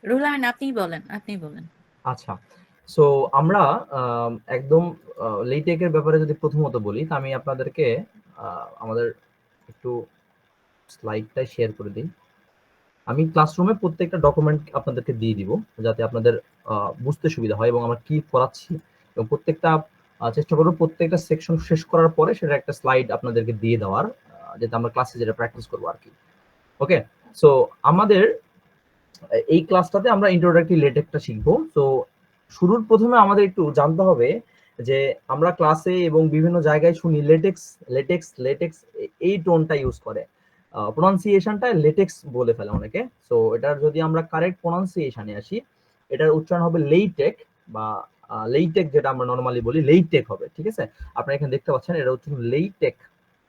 রুহুল আমিন, আপনিই বলেন, আপনিই বলেন। আচ্ছা, সো আমরা একদম লেটেকের ব্যাপারে যদি প্রথমত বলি, তা আমি আপনাদেরকে আমাদের একটু স্লাইডটা শেয়ার করে দিই। আমি ক্লাসরুমে প্রত্যেকটা ডকুমেন্ট আপনাদেরকে দিয়ে দিব, যাতে আপনাদের বুঝতে সুবিধা হয় এবং আমরা কি পড়াচ্ছি, এবং প্রত্যেকটা চেষ্টা করবো প্রত্যেকটা সেকশন শেষ করার পরে সেটা একটা স্লাইড আপনাদেরকে দিয়ে দেওয়ার, যাতে আমরা ক্লাসে যেটা প্র্যাকটিস করবো আর কি। ওকে, সো আমাদের এই ক্লাসটাতে আমরা ইন্ট্রোডাক্টরি লেটেক্সটা শিখবো। তো শুরুর প্রথমে আমাদের একটু জানতে হবে যে আমরা ক্লাসে এবং বিভিন্ন জায়গায় শুনি লেটেক্স লেটেক্স লেটেক্স, এই টোনটা ইউজ করে, প্রোনাউন্সিয়েশনটা লেটেক্স বলে ফেলে অনেকে। সো এটার যদি আমরা কারেক্ট প্রোনাউন্সিয়েশনে আসি, এটার উচ্চারণ হবে লেইটেক বা লেইটেক, যেটা আমরা নর্মালি বলি লেইটেক হবে, ঠিক আছে? আপনারা এখানে দেখতে পাচ্ছেন এটা উচ্চারণ লেইটেক।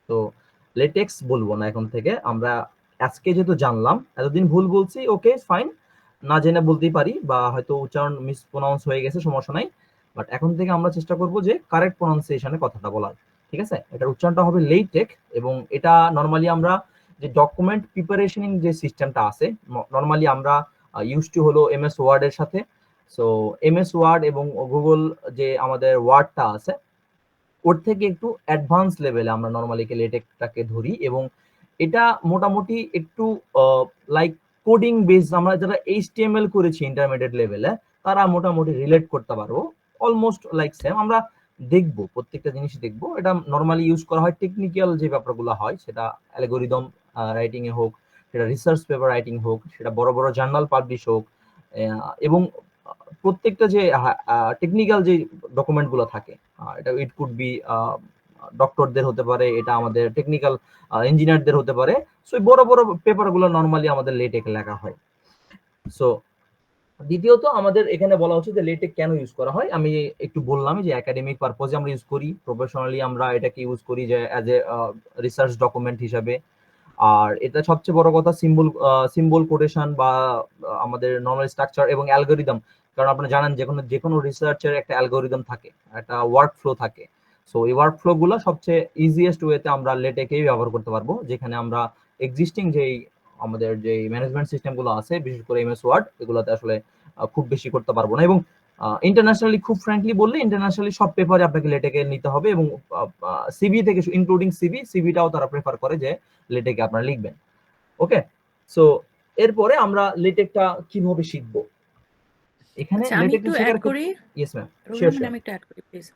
তো লেটেক্স বলবো না এখন থেকে আমরা, আজকে যেহেতু জানলাম, এতদিন ভুল বলছি, ওকে ফাইন, না জেনে বলতেই পারি বা হয়তো উচ্চারণ মিসপ্রোনাউন্স হয়ে গেছে, সমস্যা নাই। বাট এখন থেকে আমরা চেষ্টা করব যে কারেক্ট প্রোনাউন্সিয়েশনে কথাটা বলার, ঠিক আছে? এটার উচ্চারণটা হবে লেইটেক। এবং এটা নর্মালি আমরা যে ডকুমেন্ট প্রিপারেশনিং যে সিস্টেমটা আছে, নর্মালি আমরা ইউজ টু হলো এমএস ওয়ার্ড এর সাথে। সো এমএস ওয়ার্ড এবং গুগল যে আমাদের ওয়ার্ডটা আছে, ওর থেকে একটু অ্যাডভান্স লেভেলে আমরা নর্মালি লেটেকটাকে ধরি। এবং এটা মোটামুটি একটু লাইক কোডিং বেস, আমরা যারা এইচটিএমএল করেছি ইন্টারমিডিয়েট লেভেলে, তারা মোটামুটি রিলেট করতে পারবো, অলমোস্ট লাইক সেম। আমরা দেখবো, প্রত্যেকটা জিনিস দেখবো। এটা নর্মালি ইউজ করা হয় টেকনিক্যাল যে ব্যাপারগুলো হয়, সেটা অ্যালগোরিদম রাইটিং এ হোক, সেটা রিসার্চ পেপার রাইটিং হোক, সেটা বড় বড় জার্নাল পাবলিশ হোক, এবং প্রত্যেকটা যে টেকনিক্যাল যে ডকুমেন্ট গুলো থাকে, এটা ইট কুড বি ডক্টরদের হতে পারে, এটা আমাদের টেকনিক্যাল ইঞ্জিনিয়ারদের হতে পারে। সো বড় বড় পেপার গুলো নর্মালি আমাদের লেটেক লেখা হয়। সো দ্বিতীয়ত আমাদের এখানে বলা হচ্ছে যে লেটেক কেন ইউজ করা হয়। আমি একটু বললাম যে একাডেমিক পারপোজে আমরা ইউজ করি, প্রফেশনালি আমরা এটাকে ইউজ করি যে অ্যাজ এ রিসার্চ ডকুমেন্ট হিসাবে। আর এটা সবচেয়ে বড় কথা, সিম্বল সিম্বল কোটেশন বা আমাদের নর্মাল স্ট্রাকচার এবং অ্যালগোরিদম। কারণ আপনারা জানেন যে কোনো রিসার্চের একটা অ্যালগোরিদম থাকে, একটা ওয়ার্ক ফ্লো থাকে। সো এই ওয়ার্ক ফ্লো গুলো সবচেয়ে ইজিয়েস্ট ওয়েতে আমরা লেটেকেই ব্যবহার করতে পারবো, যেখানে আমরা এক্সিস্টিং যেই আমাদের যে ম্যানেজমেন্ট সিস্টেম গুলো আছে, বিশেষ করে এমএস ওয়ার্ড, এগুলোতে আসলে খুব বেশি করতে পারবো না। এবং ইন্টারন্যাশনালি খুব ফ্র্যাঙ্কলি বললে, ইন্টারন্যাশনালি সব পেপারে আপনাকে লেটেকে নিতে হবে। এবং সিভি থেকে ইনক্লুডিং সিভিটাও তারা প্রেফার করে যে লেটেকে আপনারা লিখবেন। ওকে, সো এরপরে আমরা লেটেকটা কিভাবে শিখবো, এখানে আচ্ছা, আমি লেটেক একটু অ্যাড শেখার করি। ক্ষেত্রে। ইয়েস ম্যাম, রুহুল শিওর আমিন, শিওর। আমি একটু অ্যাড করি প্লিজ।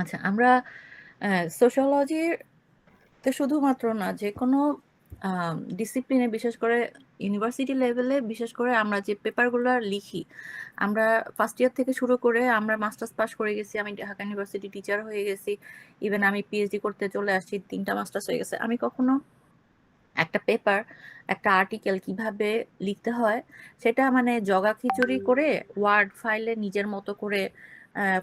আচ্ছা, আমরা সোশ্যোলজির তো শুধুমাত্র না, যে কোনো ডিসিপ্লিনে, বিশেষ করে ইউনিভার্সিটি লেভেলে, বিশেষ করে আমরা যে পেপারগুলো লিখি, আমরা ফার্স্ট ইয়ার থেকে শুরু করে আমরা মাস্টার্স পাস করে গেছি, আমি ঢাকা ইউনিভার্সিটি টিচার হয়ে গেছি, ইভেন আমি পিএইচডি করতে চলে আসছি, 3টা মাস্টার্স হয়ে গেছে, আমি কখনো একটা পেপার, একটা আর্টিকেল কিভাবে লিখতে হয় সেটা মানে জগা খিচুড়ি করে ওয়ার্ড ফাইলে নিজের মতো করে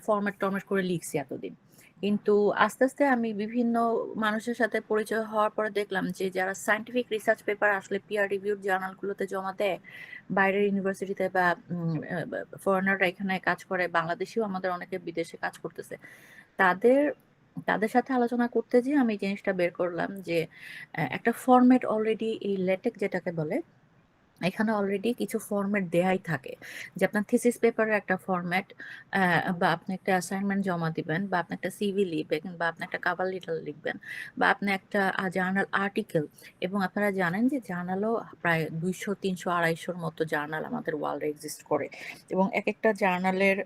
ফরম্যাট টরম্যাট করে লিখছি এতদিন। কিন্তু আস্তে আস্তে আমি বিভিন্ন মানুষের সাথে পরিচয় হওয়ার পরে দেখলাম যে যারা সায়েন্টিফিক রিসার্চ পেপার আসলে পিয়ার রিভিউড জার্নালগুলোতে জমা দেয়, বাইরের ইউনিভার্সিটিতে বা ফরেনাররা এখানে কাজ করে, বাংলাদেশিও আমাদের অনেকে বিদেশে কাজ করতেছে, তাদের তাদের সাথে আলোচনা করতে যেয়ে আমি এই জিনিসটা বের করলাম যে একটা ফরম্যাট অলরেডি, এই লেটেক যেটাকে বলে, এখানে অলরেডি কিছু ফরম্যাট দেয়াই থাকে। যে আপনার থিসিস পেপারের একটা ফরম্যাট, বা আপনি একটা অ্যাসাইনমেন্ট জমা দিবেন, বা আপনি একটা সিভি লিখবেন, বা আপনি একটা কাভার লেটার লিখবেন, বা আপনি একটা জার্নাল আর্টিকেল। এবং আপনারা জানেন যে জার্নালও প্রায় 200, 300, 250-র মতো জার্নাল আমাদের ওয়ার্ল্ডে এক্সিস্ট করে। এবং এক একটা জার্নালের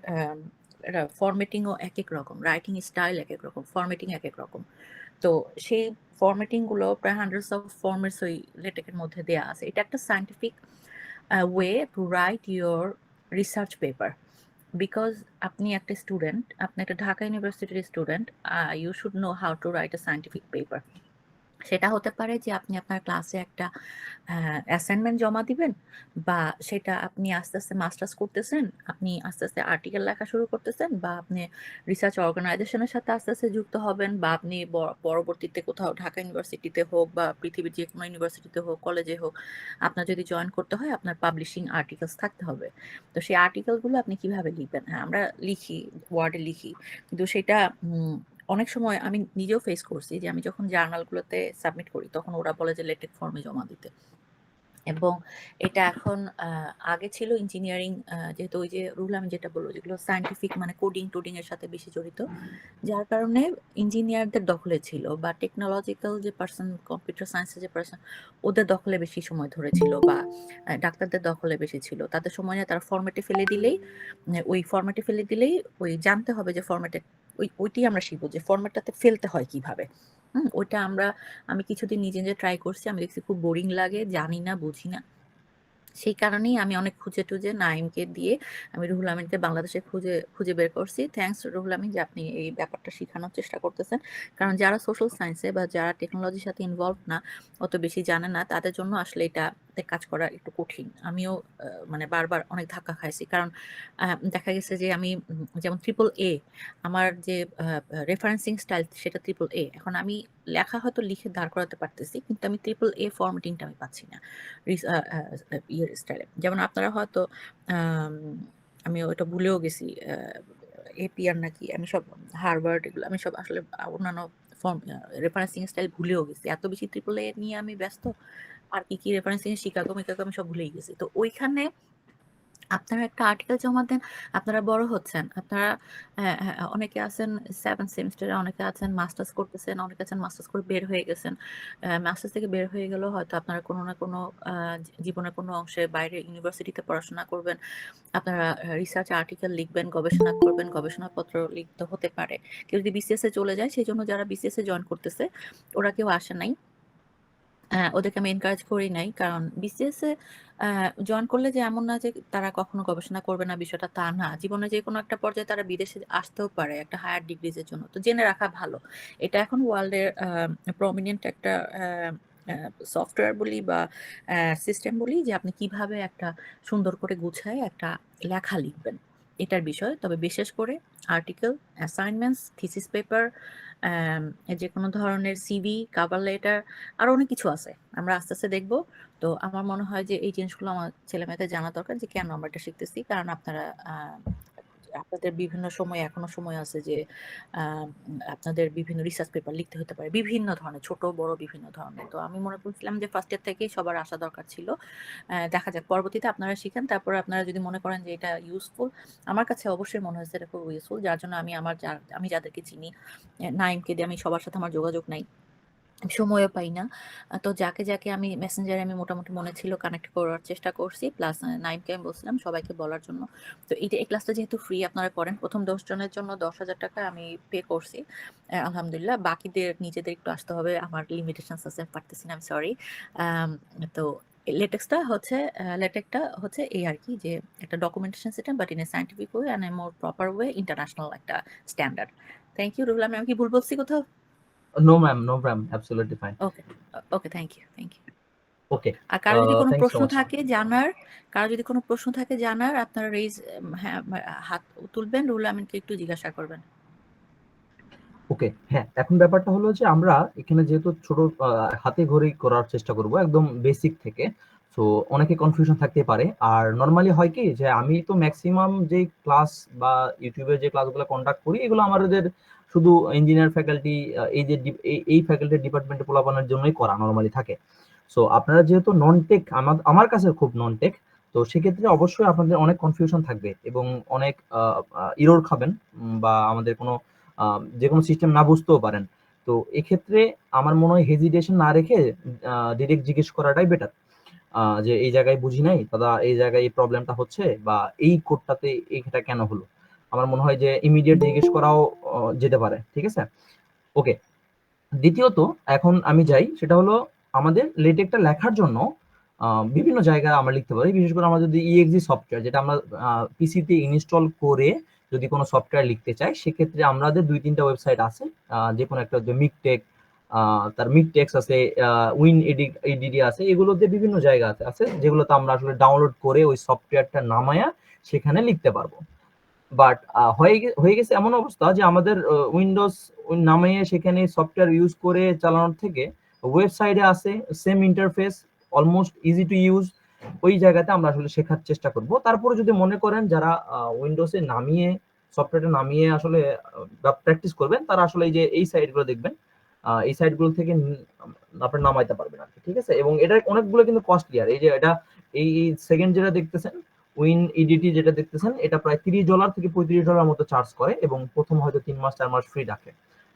ফরম্যাটিংও এক এক রকম, রাইটিং স্টাইল এক এক রকম, ফরম্যাটিং এক এক রকম। তো সেই ফরম্যাটিং গুলো প্রায় হান্ড্রেডস অফ ফরম্যাটস ওই লেটেকের মধ্যে দেয়া আছে। এটা একটা scientific way to write your research paper. Because আপনি একটা স্টুডেন্ট, আপনি একটা ঢাকা ইউনিভার্সিটির student, you should know how to write a scientific paper. সেটা হতে পারে যে আপনি আপনার ক্লাসে একটা অ্যাসাইনমেন্ট জমা দিবেন, বা সেটা আপনি আস্তে আস্তে মাস্টার্স করতেছেন, আপনি আস্তে আস্তে আর্টিকেল লেখা শুরু করতেছেন, বা আপনি রিসার্চ অর্গানাইজেশনের সাথে আস্তে আস্তে যুক্ত হবেন, বা আপনি পরবর্তীতে কোথাও ঢাকা ইউনিভার্সিটিতে হোক বা পৃথিবীর যে কোনো ইউনিভার্সিটিতে হোক, কলেজে হোক, আপনার যদি জয়েন করতে হয়, আপনার পাবলিশিং আর্টিকেলস থাকতে হবে। তো সেই আর্টিকেলগুলো আপনি কিভাবে লিখবেন? হ্যাঁ, আমরা লিখি, ওয়ার্ডে লিখি, কিন্তু সেটা অনেক সময় আমি নিজেও ফেস করছি যে আমি যখন জার্নালগুলোতে সাবমিট করি তখন ওরা বলে যে লেটেক ফর্মে জমা দিতে। এবং এটা এখন আগে ছিল ইঞ্জিনিয়ারিং, যেহেতু ওই যে রুল আমি যেটা বলবো যেগুলো সায়েন্টিফিক মানে কোডিং এর সাথে বেশি জড়িত, যার কারণে ইঞ্জিনিয়ারদের দখলে ছিল, বা টেকনোলজিক্যাল যে পার্সন, কম্পিউটার সায়েন্সের যে পার্সন, ওদের দখলে বেশি সময় ধরেছিল, বা ডাক্তারদের দখলে বেশি ছিল। তাদের সময় নিয়ে তারা ফরম্যাটে ফেলে দিলেই, ওই ফরম্যাটে ফেলে দিলেই ওই জানতে হবে যে ফরম্যাটে ওইটি আমরা শিখবো যে ফরম্যাটটাতে ফেলতে হয় কিভাবে। ওইটা আমি কিছুদিন নিজে নিজে ট্রাই করছি, আমি দেখছি খুব বোরিং লাগে, জানি না, বুঝি না। সেই কারণেই আমি অনেক খুঁজে টুজে নাইমকে দিয়ে আমি রুহুল আমিনকে বাংলাদেশে খুঁজে খুঁজে বের করছি। থ্যাঙ্কস রুহুল আমিন যে আপনি এই ব্যাপারটা শেখানোর চেষ্টা করতেছেন। কারণ যারা সোশ্যাল সায়েন্সে বা যারা টেকনোলজির সাথে ইনভলভ না, অত বেশি জানে না, তাদের জন্য আসলে এটাতে কাজ করা একটু কঠিন। আমিও মানে বারবার অনেক ধাক্কা খাইছি। কারণ দেখা গেছে যে আমি যেমন ট্রিপল এ, আমার যে রেফারেন্সিং স্টাইল সেটা ট্রিপল এ। এখন আমি লেখা হয়তো লিখে দাঁড় করাতে পারতেছি, কিন্তু আমি ট্রিপল এ ফরম্যাটিংটা আমি পাচ্ছি না ইয়ের স্টাইলে। যেমন আপনারা হয়তো আম, আমি ওটা ভুলেও গেছি, এপিআর নাকি, আমি সব হার্ভার্ড এগুলো আমি সব আসলে অন্যান্য ফর্ম রেফারেন্সিং স্টাইল ভুলেও গেছি, এত বেশি ট্রিপল এ নিয়ে আমি ব্যস্ত। আর কি কি রেফারেন্সিং শিকাগো মিকাগো আমি সব ভুলেই গেছি। তো ওইখানে আপনারা একটা আর্টিকেল জমা দেন, আপনারা বড় হচ্ছেন, আপনারা অনেকে আছেন 7 সেমিস্টারে, অনেকে আছেন মাস্টার্স করতেছেন, অনেকে আছেন মাস্টার্স করে বের হয়ে গেছেন। মাস্টার্স থেকে বের হয়ে গেলেও হয়তো আপনারা কোনো না কোনো জীবনের কোনো অংশে বাইরে ইউনিভার্সিটিতে পড়াশোনা করবেন, আপনারা রিসার্চ আর্টিকেল লিখবেন, গবেষণা করবেন, গবেষণাপত্র লিখতে হতে পারে। কেউ যদি বিসিএস এ চলে যায়, সেই জন্য যারা বিসিএস এ জয়েন করতেছে ওরা কেউ আসে নাই, ওদেরকে আমি এনকারেজ করি নাই। কারণ বিসিএস এ জয়েন করলে যে এমন না যে তারা কখনো গবেষণা করবে না, বিষয়টা তা না। জীবনে যে কোনো একটা পর্যায়ে তারা বিদেশে আসতেও পারে একটা হায়ার ডিগ্রিজের জন্য, তো জেনে রাখা ভালো। এটা এখন ওয়ার্ল্ডের প্রমিনেন্ট একটা সফটওয়্যার বলি বা সিস্টেম বলি, যে আপনি কিভাবে একটা সুন্দর করে গুছায় একটা লেখা লিখবেন, এটার বিষয়। তবে বিশেষ করে আর্টিকেল, অ্যাসাইনমেন্টস, থিসিস পেপার, যে কোনো ধরনের সিভি, কাভার লেটার, আরো অনেক কিছু আছে, আমরা আস্তে আস্তে দেখবো। তো আমার মনে হয় যে এই জিনিসগুলো আমার ছেলে মেয়েদের জানা দরকার, যে কেন আমরা এটা শিখতেছি। কারণ আপনারা আপনাদের বিভিন্ন সময়, এখনো সময় আছে যে আপনাদের বিভিন্ন রিসার্চ পেপার লিখতে হতে পারে, বিভিন্ন ধরনের, ছোট বড় বিভিন্ন ধরনের। তো আমি মনে করছিলাম যে ফার্স্ট ইয়ার থেকেই সবার আসা দরকার ছিল। দেখা যাক পরবর্তীতে আপনারা শিখেন, তারপরে আপনারা যদি মনে করেন যে এটা ইউজফুল, আমার কাছে অবশ্যই মনে হয়েছে এটা খুব ইউজফুল। যার জন্য আমি যাদেরকে চিনি, নাইমকে দিয়ে, আমি সবার সাথে আমার যোগাযোগ নাই, সময়ও পাই না। তো যাকে যাকে আমি মেসেঞ্জারে আমি মোটামুটি মনে ছিল কানেক্ট করার চেষ্টা করছি, প্লাস নাইমকে আমি বলছিলাম সবাইকে বলার জন্য। তো এই ক্লাসটা যেহেতু ফ্রি আপনারা করেন, প্রথম 10 জনের জন্য 10,000 টাকা আমি পে করছি। আলহামদুলিল্লাহ, বাকিদের নিজেদের একটু আসতে হবে, আমার লিমিটেশন আছে, পারতেছি না, আমি সরি। তো লেটেকটা হচ্ছে এই আর কি, যে একটা documentation system, but in a scientific way and a more proper way, international একটা স্ট্যান্ডার্ড। থ্যাংক ইউ রুহুল, আমি কি ভুল বলছি কোথাও? No ma'am, no ma'am, absolutely fine. Okay, okay, thank you, thank you. Okay, আর কারো যদি কোনো থ্যাংক ইউ সো প্রশ্ন মাচ। থাকে জানার, জানার, আপনারা হ্যাঁ, হাত তুলবেন, রুহুল আমিনকে একটু জিজ্ঞাসা করবেন। ওকে, হ্যাঁ, এখন ব্যাপারটা হলো যে আমরা এখানে যেহেতু ছোট হাতে ঘড়ি করার চেষ্টা করব একদম বেসিক থেকে, তো অনেকে কনফিউশন থাকতে পারে। আর নর্মালি হয় কি যে আমি তো ম্যাক্সিমাম যে ক্লাস বা ইউটিউবে যে ক্লাসগুলো কন্ডাক্ট করি এগুলো আমাদের শুধু ইঞ্জিনিয়ার ফ্যাকাল্টি, এই যে এই ফ্যাকাল্টির ডিপার্টমেন্টে পোলাপানোর জন্যই করা নর্মালি থাকে। সো আপনারা যেহেতু নন টেক, আমার কাছে খুব নন টেক, তো সেক্ষেত্রে অবশ্যই আপনাদের অনেক কনফিউশন থাকবে এবং অনেক ইরর খাবেন, বা আমাদের কোনো যে কোনো সিস্টেম না বুঝতেও পারেন। তো এক্ষেত্রে আমার মনে হয় হেজিটেশন না রেখে ডিরেক্ট জিজ্ঞেস করাটাই বেটার, যে এই জায়গায় বুঝি নাই দাদা, এই জায়গায় এই প্রবলেমটা হচ্ছে, বা এই কোডটাতে এটা কেন হলো। আমার মনে হয় যে ইমিডিয়েট জিজ্ঞেস করাও যেতে পারে, ঠিক আছে। ওকে, দ্বিতীয়ত এখন আমি যাই, সেটা হলো আমাদের লেটেকটা লেখার জন্য বিভিন্ন জায়গায় আমরা লিখতে পারি। বিশেষ করে আমরা যদি ইএক্সি সফটওয়্যার, যেটা আমরা পিসিতে ইনস্টল করে যদি কোনো সফটওয়্যার লিখতে চাই, সেক্ষেত্রে আমাদের 2-3টা ওয়েবসাইট আছে। যে কোনো একটা হচ্ছে মিকটেক, তার মিকটেক্স আছে, উইন এডিডি আছে, এগুলোতে বিভিন্ন জায়গা আছে যেগুলোতে আমরা আসলে ডাউনলোড করে ওই সফটওয়্যারটা নামায়া সেখানে লিখতে পারবো। বাট হয়ে গেছে এমন অবস্থা যে আমাদের উইন্ডোজ নামে সেখানে সফটওয়্যার ইউজ করে চালানোর থেকে ওয়েবসাইটে আছে same interface, almost easy to use. ওই জায়গাতে আমরা আসলে শেখার চেষ্টা করব। তারপরে যদি মনে করেন যারা উইন্ডোজে নামিয়ে সফটওয়্যারটা নামিয়ে আসলে প্র্যাকটিস করবেন, তারা আসলে এই যে এই সাইটগুলো দেখবেন, এই সাইটগুলো থেকে আপনার নামাইতে পারবেন আর কি, ঠিক আছে। এবং এটা অনেকগুলো কিন্তু কস্টলি, আর এই যে এটা এই সেকেন্ড যেটা দেখতেছেন উইন ইডিটি যেটা দেখতেছেন, এটা প্রায় $30 থেকে $35 মতো চার্জ করে, এবং প্রথম হয়তো 3 মাস 4 মাস ফ্রি রাখে।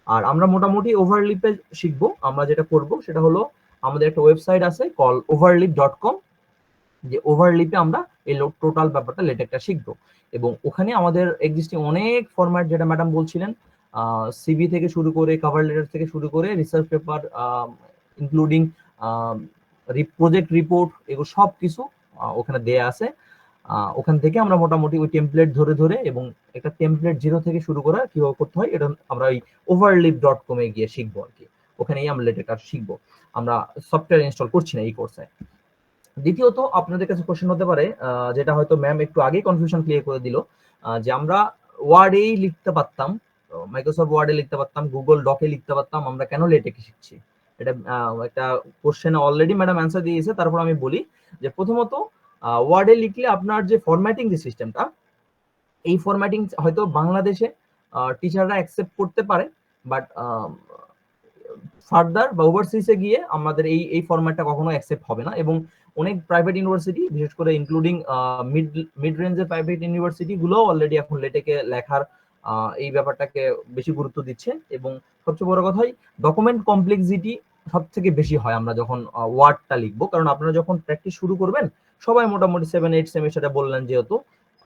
আর আমরা মোটামুটি ওভারলিপে শিখবো। আমরা যেটা করব সেটা হলো আমাদের একটা ওয়েবসাইট আছে কল overlip.com, যে ওভারলিপে আমরা এই টোটাল ব্যাপারটা লেটেকটা শিখবো। এবং ওখানে আমাদের এক্সিস্টিং অনেক ফরম্যাট, যেটা ম্যাডাম বলছিলেন, সিভি থেকে শুরু করে কভার লেটার থেকে শুরু করে research paper including project report, এগুলো সব কিছু ওখানে দেয়া আছে। ওখান থেকে আমরা মোটামুটি ওই টেমপ্লেট ধরে ধরে, এবং একটা টেমপ্লেট জিরো থেকে শুরু করা কিভাবে করতে হয়, এটা আমরা ওই overlip.com এ গিয়ে শিখবো আর কি। ওখানেই আমরা লেটেকটা শিখবো। আমরা সফটওয়্যার ইনস্টল করছি না এই কোর্সে। দ্বিতীয়ত আপনাদের কাছে কোশ্চেন হতে পারে, যেটা হয়তো ম্যাম একটু আগে কনফিউশন ক্লিয়ার করে দিল, যে আমরা ওয়ার্ডেই লিখতে পারতাম, মাইক্রোসফট ওয়ার্ডে লিখতে পারতাম, গুগল ডকে লিখতে পারতাম, আমরা কেন লেটেকে শিখছি? এটা একটা কোশ্চেনে অলরেডি ম্যাডাম অ্যান্সার দিয়েছে। তারপর আমি বলি যে প্রথমত ওয়ার্ডে লিখলে আপনার যে ফরম্যাটিং যে সিস্টেমটা, এই ফরম্যাটিং হয়তো বাংলাদেশে টিচাররা অ্যাকসেপ্ট করতে পারে, বাট ফার্দার বা ওভারসিজে গিয়ে আমাদের এই ফরম্যাটটা কখনো অ্যাকসেপ্ট হবে না। এবং অনেক প্রাইভেট ইউনিভার্সিটি, বিশেষ করে ইনক্লুডিং মিড রেঞ্জের প্রাইভেট ইউনিভার্সিটি গুলো অলরেডি এখন লেটেকে লেখার এই ব্যাপারটাকে বেশি গুরুত্ব দিচ্ছে। এবং সবচেয়ে বড় কথাই ডকুমেন্ট কমপ্লেক্সিটি সব থেকে বেশি হয় আমরা যখন ওয়ার্ডটা লিখবো, কারণ আপনারা যখন প্র্যাকটিস শুরু করবেন, সবাই মোটামুটি 7-8 সেমিস্টারে বললেন যেহেতু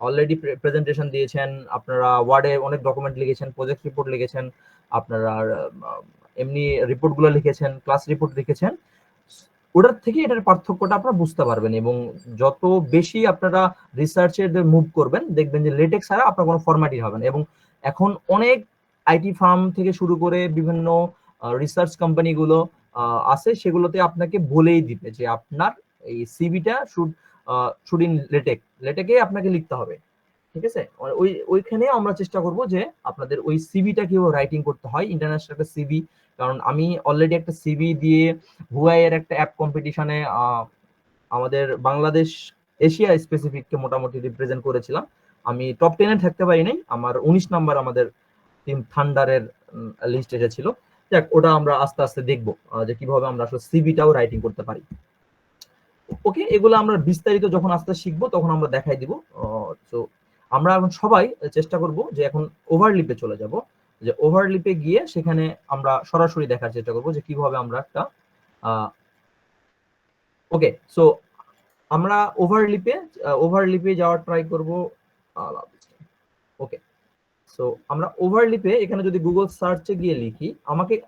অলরেডি প্রেজেন্টেশন দিয়েছেন, আপনারা ওয়ার্ডে অনেক ডকুমেন্ট লিখেছেন, প্রজেক্ট রিপোর্ট লিখেছেন, আপনারা এমনি রিপোর্টগুলো লিখেছেন, ক্লাস রিপোর্ট লিখেছেন, ওটার থেকে এটার পার্থক্যটা আপনারা বুঝতে পারবেন। এবং যত বেশি আপনারা রিসার্চের মুভ করবেন, দেখবেন যে লেটেক্স ছাড়া আপনার কোনো ফরম্যাটই হবে না। এবং এখন অনেক আইটি ফার্ম থেকে শুরু করে বিভিন্ন রিসার্চ কোম্পানিগুলো আছে, সেগুলোতে আপনাকে বলেই দিবে যে আপনার এই সিভিটা শুড ইন লেটেকে আপনাকে লিখতে হবে, ঠিক আছে। ওইখানে আমরা চেষ্টা করব যে আপনাদের ওই সিভিটা কিভাবে রাইটিং করতে হয়, ইন্টারন্যাশনাল একটা সিভি। কারণ আমি অলরেডি একটা সিভি দিয়ে হুয়াই এর একটা অ্যাপ কম্পিটিশনে আমাদের বাংলাদেশ এশিয়া স্পেসিফিককে মোটামুটি রিপ্রেজেন্ট করেছিলাম। আমি টপ 10-এ থাকতে পারি নাই, আমার 19 নাম্বার আমাদের টিম থান্ডারের লিস্ট এসেছিল। যাক, ওটা আমরা আস্তে আস্তে দেখবো যে কিভাবে আমরা আসলে সিভিটাও রাইটিং করতে পারি। ওকে, এগুলো আমরা বিস্তারিত যখন আস্তে শিখবো তখন আমরা দেখাই দিব। তো আমরা এখন সবাই চেষ্টা করব যে এখন ওভারলিপে চলে যাব, যে ওভারলিপে গিয়ে সেখানে আমরা সরাসরি দেখার চেষ্টা করব যে কিভাবে আমরা একটা ওকে। সো আমরা ওভারলিপে যাওয়ার ট্রাই করব। ওকে, সো আমরা ওভারলিপে এখানে যদি গুগল সার্চে গিয়ে লিখি,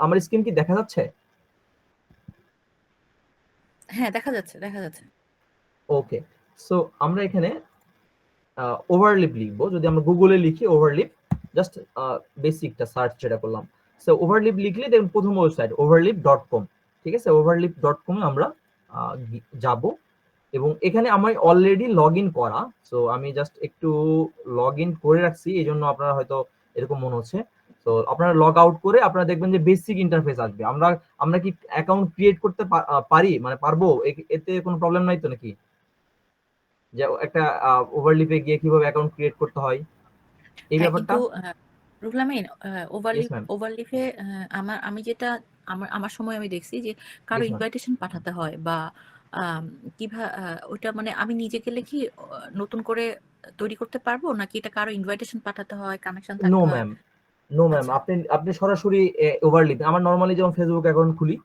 আমার স্ক্রিন কি দেখা যাচ্ছে? হ্যাঁ, দেখা যাচ্ছে, দেখা যাচ্ছে। ওকে, সো আমরা এখানে ওভারলিপ লিখবো। যদি আমরা গুগলে লিখি ওভারলিপ, জাস্ট বেসিকটা সার্চ যেটা করলাম, সো ওভারলিপ লিখলে দেখুন প্রথম ওয়েবসাইট overlip.com, ঠিক আছে। overlip.com এ আমরা যাব, এবং এখানে আমার অলরেডি লগ ইন করা। সো আমি জাস্ট একটু লগ ইন করে রাখছি, এই জন্য আপনারা হয়তো এরকম মনে হচ্ছে। তো আপনারা লগ আউট করে আপনারা দেখবেন যে বেসিক ইন্টারফেস আসবে। আমরা কি অ্যাকাউন্ট ক্রিয়েট করতে পারি, মানে পারবো? এতে কোনো প্রবলেম নাই তো নাকি? যে একটা ওভারলিপে গিয়ে কিভাবে অ্যাকাউন্ট ক্রিয়েট করতে হয় এই হ্যাঁ, ব্যাপারটা? কিন্তু রুহুল আমিন, ইয়েস ম্যাম। ওভারলিপে আমি যেটা আমার সময় আমি দেখছি যে কারো ইয়েস ম্যাম। ইনভাইটেশন পাঠাতে হয়, বা কিভাবে ওটা, মানে আমি নিজে গেলে কি নতুন করে তৈরি করতে পারবো, নাকি এটা কারো ইনভাইটেশন পাঠাতে হয়, কানেকশন নো থাকতে হয়? ম্যাম, নো ম্যাম, আচ্ছা। আপনি সরাসরি ওভারলিপে, আমার নরমালি যেমন ফেসবুক অ্যাকাউন্ট খুলি,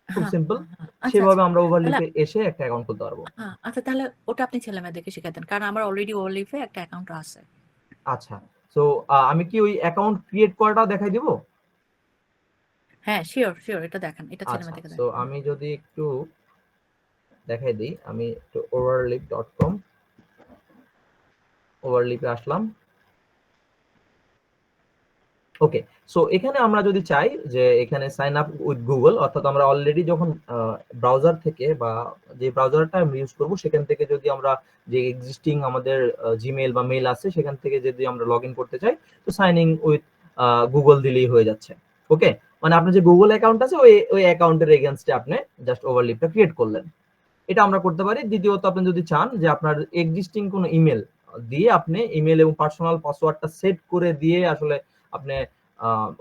খুব হ্যাঁ, সিম্পল, হ্যাঁ, হ্যাঁ। আচ্ছা, সেভাবে আচ্ছা। আমরা তাহলে ওভারলিপে এসে একটা অ্যাকাউন্ট খুলতে পারবো। হ্যাঁ, আচ্ছা, তাহলে ওটা আপনি ছেলে মেয়েদেরকে শিখাই দেন, কারণ আমার অলরেডি ওভারলিপে একটা অ্যাকাউন্ট আছে। আচ্ছা, সো আমি কি ওই অ্যাকাউন্ট ক্রিয়েট করাটা দেখাই দিব? হ্যাঁ, শিওর, শিওর, এটা দেখান, এটা ছেলে আচ্ছা, মেয়েদেরকে সো দেখান। আমি যদি একটু দেখাই দিই, আমি একটু ওভারলিপে আসলাম। ওকে, সো এখানে আমরা যদি চাই যে এখানে সাইন আপ উইথ গুগল, অর্থাৎ আমরা অলরেডি যখন ব্রাউজার থেকে বা যে ব্রাউজারটা আমরা ইউজ করব সেখান থেকে যদি আমরা যে এক্সিস্টিং আমাদের জিমেইল বা মেইল আছে সেখান থেকে যদি আমরা লগ ইন করতে চাই, তো সাইন ইন উইথ গুগল দিলেই হয়ে যাচ্ছে। ওকে, মানে আপনার যে গুগল অ্যাকাউন্ট আছে ওই অ্যাকাউন্টের এগেইনস্টে আপনি জাস্ট ওভারলিপটা ক্রিয়েট করলেন, এটা আমরা করতে পারি। দ্বিতীয়ত আপনি যদি চান যে আপনার এক্সিস্টিং কোনো ইমেল দিয়ে আপনি ইমেল এবং পার্সোনাল পাসওয়ার্ডটা সেট করে দিয়ে আসলে আপনি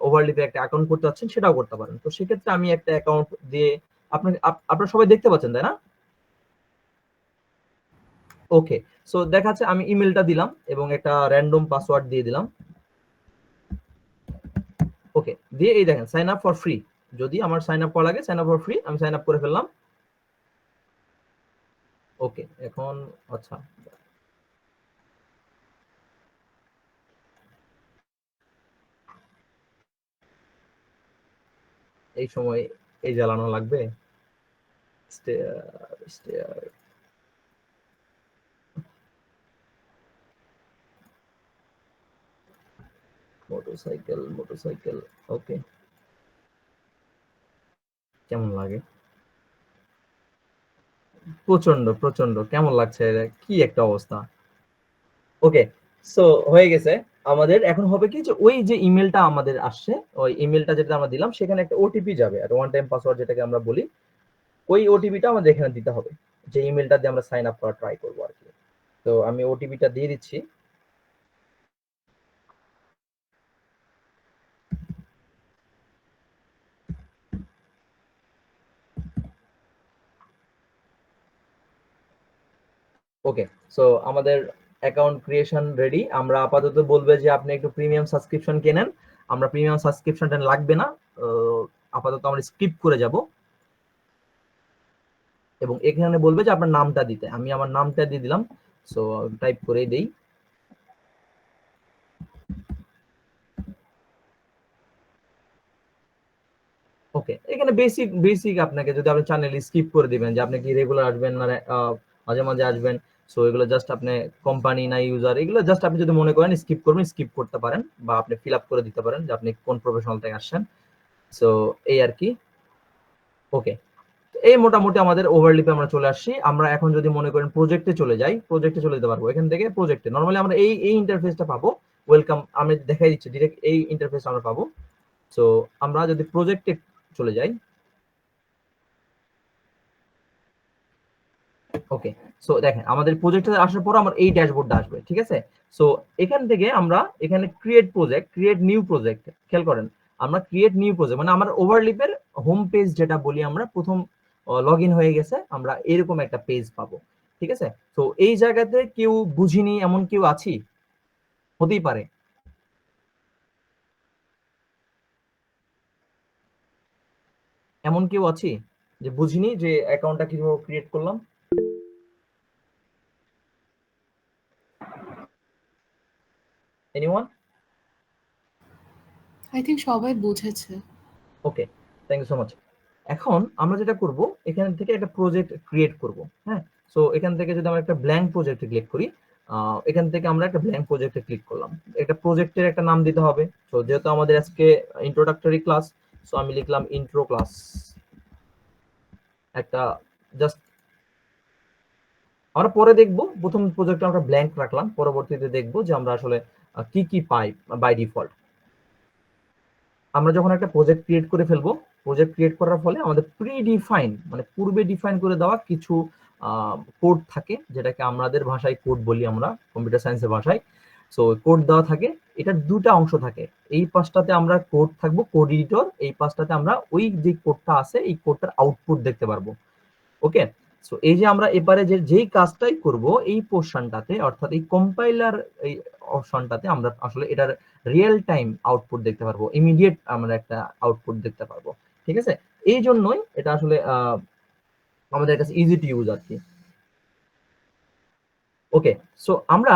ওভারলিপে একটা অ্যাকাউন্ট করতে চাচ্ছেন সেটাও করতে পারেন। তো সেক্ষেত্রে আমি একটা অ্যাকাউন্ট দিয়ে আপনারা সবাই দেখতে পাচ্ছেন তাই না? ওকে, সো দেখা যাচ্ছে আমি ইমেলটা দিলাম এবং একটা র্যান্ডম পাসওয়ার্ড দিয়ে দিলাম। ওকে, দিয়ে এই দেখেন সাইন আপ ফর ফ্রি, যদি আমার সাইন আপ করা লাগে সাইন আপ ফর ফ্রি, আমি সাইন আপ করে ফেললাম। ওকে, এখন আচ্ছা এই সময় এই জ্বালানো লাগবে। মোটরসাইকেল মোটরসাইকেল, ওকে, কেমন লাগে? প্রচন্ড প্রচন্ড, কেমন লাগছে? কি একটা অবস্থা। ওকে, সো হয়ে গেছে আমাদের। এখন হবে কি যে ওই যে ইমেলটা আমাদের আসছে, ওই ইমেলটা যেটা আমরা দিলাম সেখানে একটা ওটিপি যাবে, আর ওয়ান টাইম পাসওয়ার্ড যেটাকে আমরা বলি, ওই ওটিপিটা আমাদের এখানে দিতে হবে, যে ইমেলটা দিয়ে আমরা সাইন আপ করা ট্রাই করবো আর কি। তো আমি ওটিপিটা দিয়ে দিচ্ছি। ওকে, সো আমাদের অ্যাকাউন্ট ক্রিয়েশন রেডি। আমরা আপাতত বলবে যে আপনি একটু প্রিমিয়াম সাবস্ক্রিপশন কেনেন, আমরা প্রিমিয়াম সাবস্ক্রিপশনটা লাগবে না, আপাতত আমরা স্কিপ করে যাব। এবং এখানে বলবে যে আপনার নামটা দিতে, আমি আমার নামটা দিয়ে দিলাম। সো টাইপ করে দেই। ওকে, এখানে বেসিক বেসিক আপনাকে যদি আপনি চান স্কিপ করে দিবেন, যে আপনি কি রেগুলার আসবেন না মাঝে মাঝে আসবেন। সো এগুলো জাস্ট আপনি কোম্পানি না ইউজার, এগুলো জাস্ট আপনি যদি মনে করেন স্কিপ করবেন স্কিপ করতে পারেন, বা আপনি ফিল আপ করে দিতে পারেন যে আপনি কোন প্রফেশনাল থেকে আসছেন। সো এই আর কি। ওকে, এই মোটামুটি আমাদের ওভারলিপে আমরা চলে আসছি। আমরা এখন যদি মনে করেন প্রজেক্টে চলে যাই, প্রজেক্টে চলে যেতে পারবো। এখান থেকে প্রজেক্টে নরমালি আমরা এই এই ইন্টারফেসটা পাবো, ওয়েলকাম, আমি দেখাই দিচ্ছি ডিরেক্ট এই ইন্টারফেস আমরা পাবো। সো আমরা যদি প্রজেক্টে চলে যাই, ওকে, সো দেখেন আমাদের প্রজেক্টে আসার পর আমার এই ড্যাশবোর্ডটা আসবে, ঠিক আছে। সো এখান থেকে আমরা এখানে create project, create new project, খেয়াল করেন আমরা ক্রিয়েট নিউ প্রজেক্ট মানে আমার ওভারলিপের হোম পেজ যেটা বলি আমরা, প্রথম লগ ইন হয়ে গেছে, আমরা এরকম একটা পেজ পাবো, ঠিক আছে। তো এই জায়গাতে কেউ বুঝিনি এমন কেউ আছি? হতেই পারে, এমন কেউ আছি যে বুঝিনি যে অ্যাকাউন্টটা কিভাবে ক্রিয়েট করলাম? এনিওয়ান? আই থিঙ্ক সবাই বুঝেছে। ওকে, থ্যাংক ইউ সো মাচ। এখন আমরা যেটা করব, এখান থেকে একটা প্রজেক্ট ক্রিয়েট করব। হ্যাঁ, সো এখান থেকে যদি আমরা একটা ব্ল্যাঙ্ক প্রজেক্টে ক্লিক করি, এখান থেকে আমরা একটা ব্ল্যাঙ্ক প্রজেক্টে ক্লিক করলাম, একটা প্রজেক্টের একটা নাম দিতে হবে। সো যেহেতু আমাদের আজকে ইন্ট্রোডাক্টরি ক্লাস, সো আমি লিখলাম ইন্ট্রো ক্লাস, একটা জাস্ট আমরা পরে দেখব। প্রথম প্রজেক্টে আমরা ব্ল্যাঙ্ক রাখলাম, পরবর্তীতে দেখব যে আমরা আসলে কি কি পাই বাই ডিফল্ট। আমরা যখন একটা প্রজেক্ট ক্রিয়েট করে ফেলবো, প্রজেক্ট ক্রিয়েট করার ফলে আমাদের প্রি-ডিফাইন মানে পূর্বে ডিফাইন করে দেওয়া কিছু কোড থাকে, যেটাকে আমাদের ভাষায় কোড বলি আমরা, কম্পিউটার সায়েন্সের ভাষায়। সো কোড দেওয়া থাকে, এটার দুটা অংশ থাকে। এই পাশটাতে আমরা কোড থাকবো, কোড এডিটর, এই পাশটাতে আমরা ওই যে কোডটা আছে এই কোডটার আউটপুট দেখতে পারবো। ওকে, সো এই যে আমরা এবারে যেই কাজটাই করব এই পোর্শনটাতে, অর্থাৎ এই কম্পাইলার এই অপশনটাতে আমরা আসলে এটার রিয়েল টাইম আউটপুট দেখতে পারবো, ইমিডিয়েট আমরা একটা আউটপুট দেখতে পারবো, ঠিক আছে। এই জন্যই এটা আসলে আমাদের কাছে ইজি টু ইউজ আর কি। ওকে, সো আমরা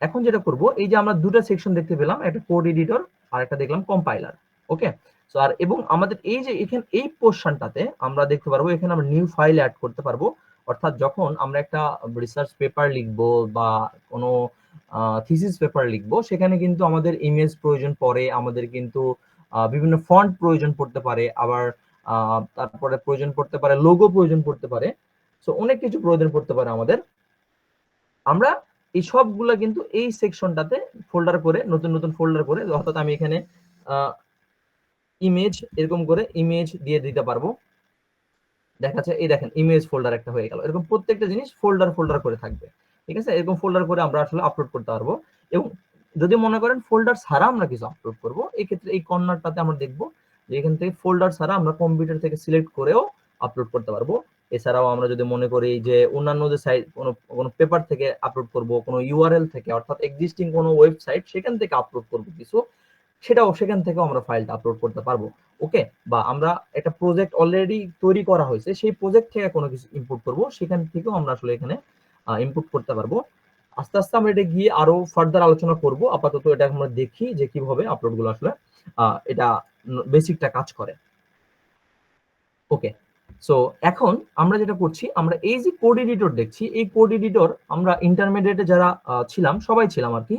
এখন যেটা করব, এই যে আমরা দুটো সেকশন দেখতে পেলাম, একটা কোড এডিটর আর একটা দেখলাম কম্পাইলার। ওকে, সো আর এবং আমাদের এই যে এখানে এই পোর্শনটাতে আমরা দেখতে পারবো, এখানে আমরা নিউ ফাইল অ্যাড করতে পারবো। অর্থাৎ যখন আমরা একটা রিসার্চ পেপার লিখবো বা কোনো থিসিস পেপার লিখবো, সেখানে কিন্তু আমাদের ইমেজ প্রয়োজন পড়ে, আমাদের কিন্তু বিভিন্ন ফন্ট প্রয়োজন পড়তে পারে, আবার তারপরে প্রয়োজন পড়তে পারে লোগো প্রয়োজন পড়তে পারে। সো অনেক কিছু প্রয়োজন পড়তে পারে আমাদের। আমরা এই সবগুলা কিন্তু এই সেকশনটাতে ফোল্ডার করে, নতুন নতুন ফোল্ডার করে, অর্থাৎ আমি এখানে ইমেজ এরকম করে ইমেজ দিয়ে দিতে পারবো। দেখাচ্ছে এই দেখেন ইমেজ ফোল্ডার একটা হয়ে গেল। এরকম প্রত্যেকটা জিনিস ফোল্ডার ফোল্ডার করে থাকবে, ঠিক আছে। এরকম ফোল্ডার করে আমরা আসলে আপলোড করতে পারবো। এবং যদি মনে করেন ফোল্ডার ছাড়া আমরা কিছু আপলোড করব, এই ক্ষেত্রে এই কর্নারটাতে আমরা দেখব যে এখান থেকে ফোল্ডার ছাড়া আমরা কম্পিউটার থেকে সিলেক্ট করেও আপলোড করতে পারবো। এছাড়াও আমরা যদি মনে করি যে অন্যান্য যে সাইট কোনো পেপার থেকে আপলোড করব, কোনো ইউআরএল থেকে অর্থাৎ এক্সিস্টিং কোনো ওয়েবসাইট সেখান থেকে আপলোড করব কিছু, সেটাও সেখান থেকেও আমরা ফাইলটা আপলোড করতে পারবো। ওকে, বা আমরা একটা প্রজেক্ট অলরেডি তৈরি করা হয়েছে, সেই প্রজেক্ট থেকে কোনো কিছু ইম্পোর্ট করব, সেখান থেকেও আমরা আসলে এখানে ইম্পোর্ট করতে পারবো। আস্তে আস্তে আমরা এটা গিয়ে আরো ফার্দার আলোচনা করব। আপাতত এটা আমরা দেখি যে কিভাবে আপলোডগুলো আসলে এটা বেসিকটা কাজ করে। ওকে, সো এখন আমরা যেটা করছি, আমরা এই যে কোড এডিটর দেখছি, এই কোড এডিটর আমরা ইন্টারমিডিয়েটে যারা ছিলাম সবাই ছিলাম আর কি।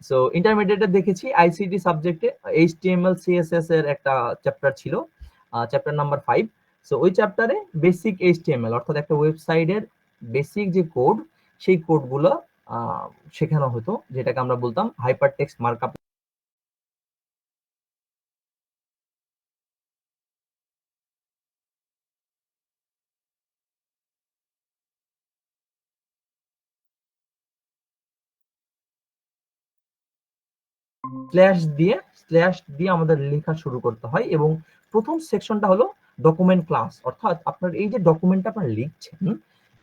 সো ইন্টারমিডিয়েটে দেখেছি আইসিটি সাবজেক্টে এইচটিএমএল সিএসএস এর একটা চ্যাপ্টার ছিল, চ্যাপ্টার নাম্বার 5। সো ওই চ্যাপ্টারে বেসিক এইচটিএমএল অর্থাৎ একটা ওয়েবসাইটের বেসিক যে কোড, সেই কোডগুলো শেখানো হতো, যেটাকে আমরা বলতাম হাইপার টেক্সট মার্কআপ। স্ল্যাশ দিয়ে আমাদের লেখা শুরু করতে হয়, এবং প্রথম সেকশনটা হলো ডকুমেন্ট ক্লাস, অর্থাৎ আপনার এই যে ডকুমেন্টটা আপনারা লিখছেন,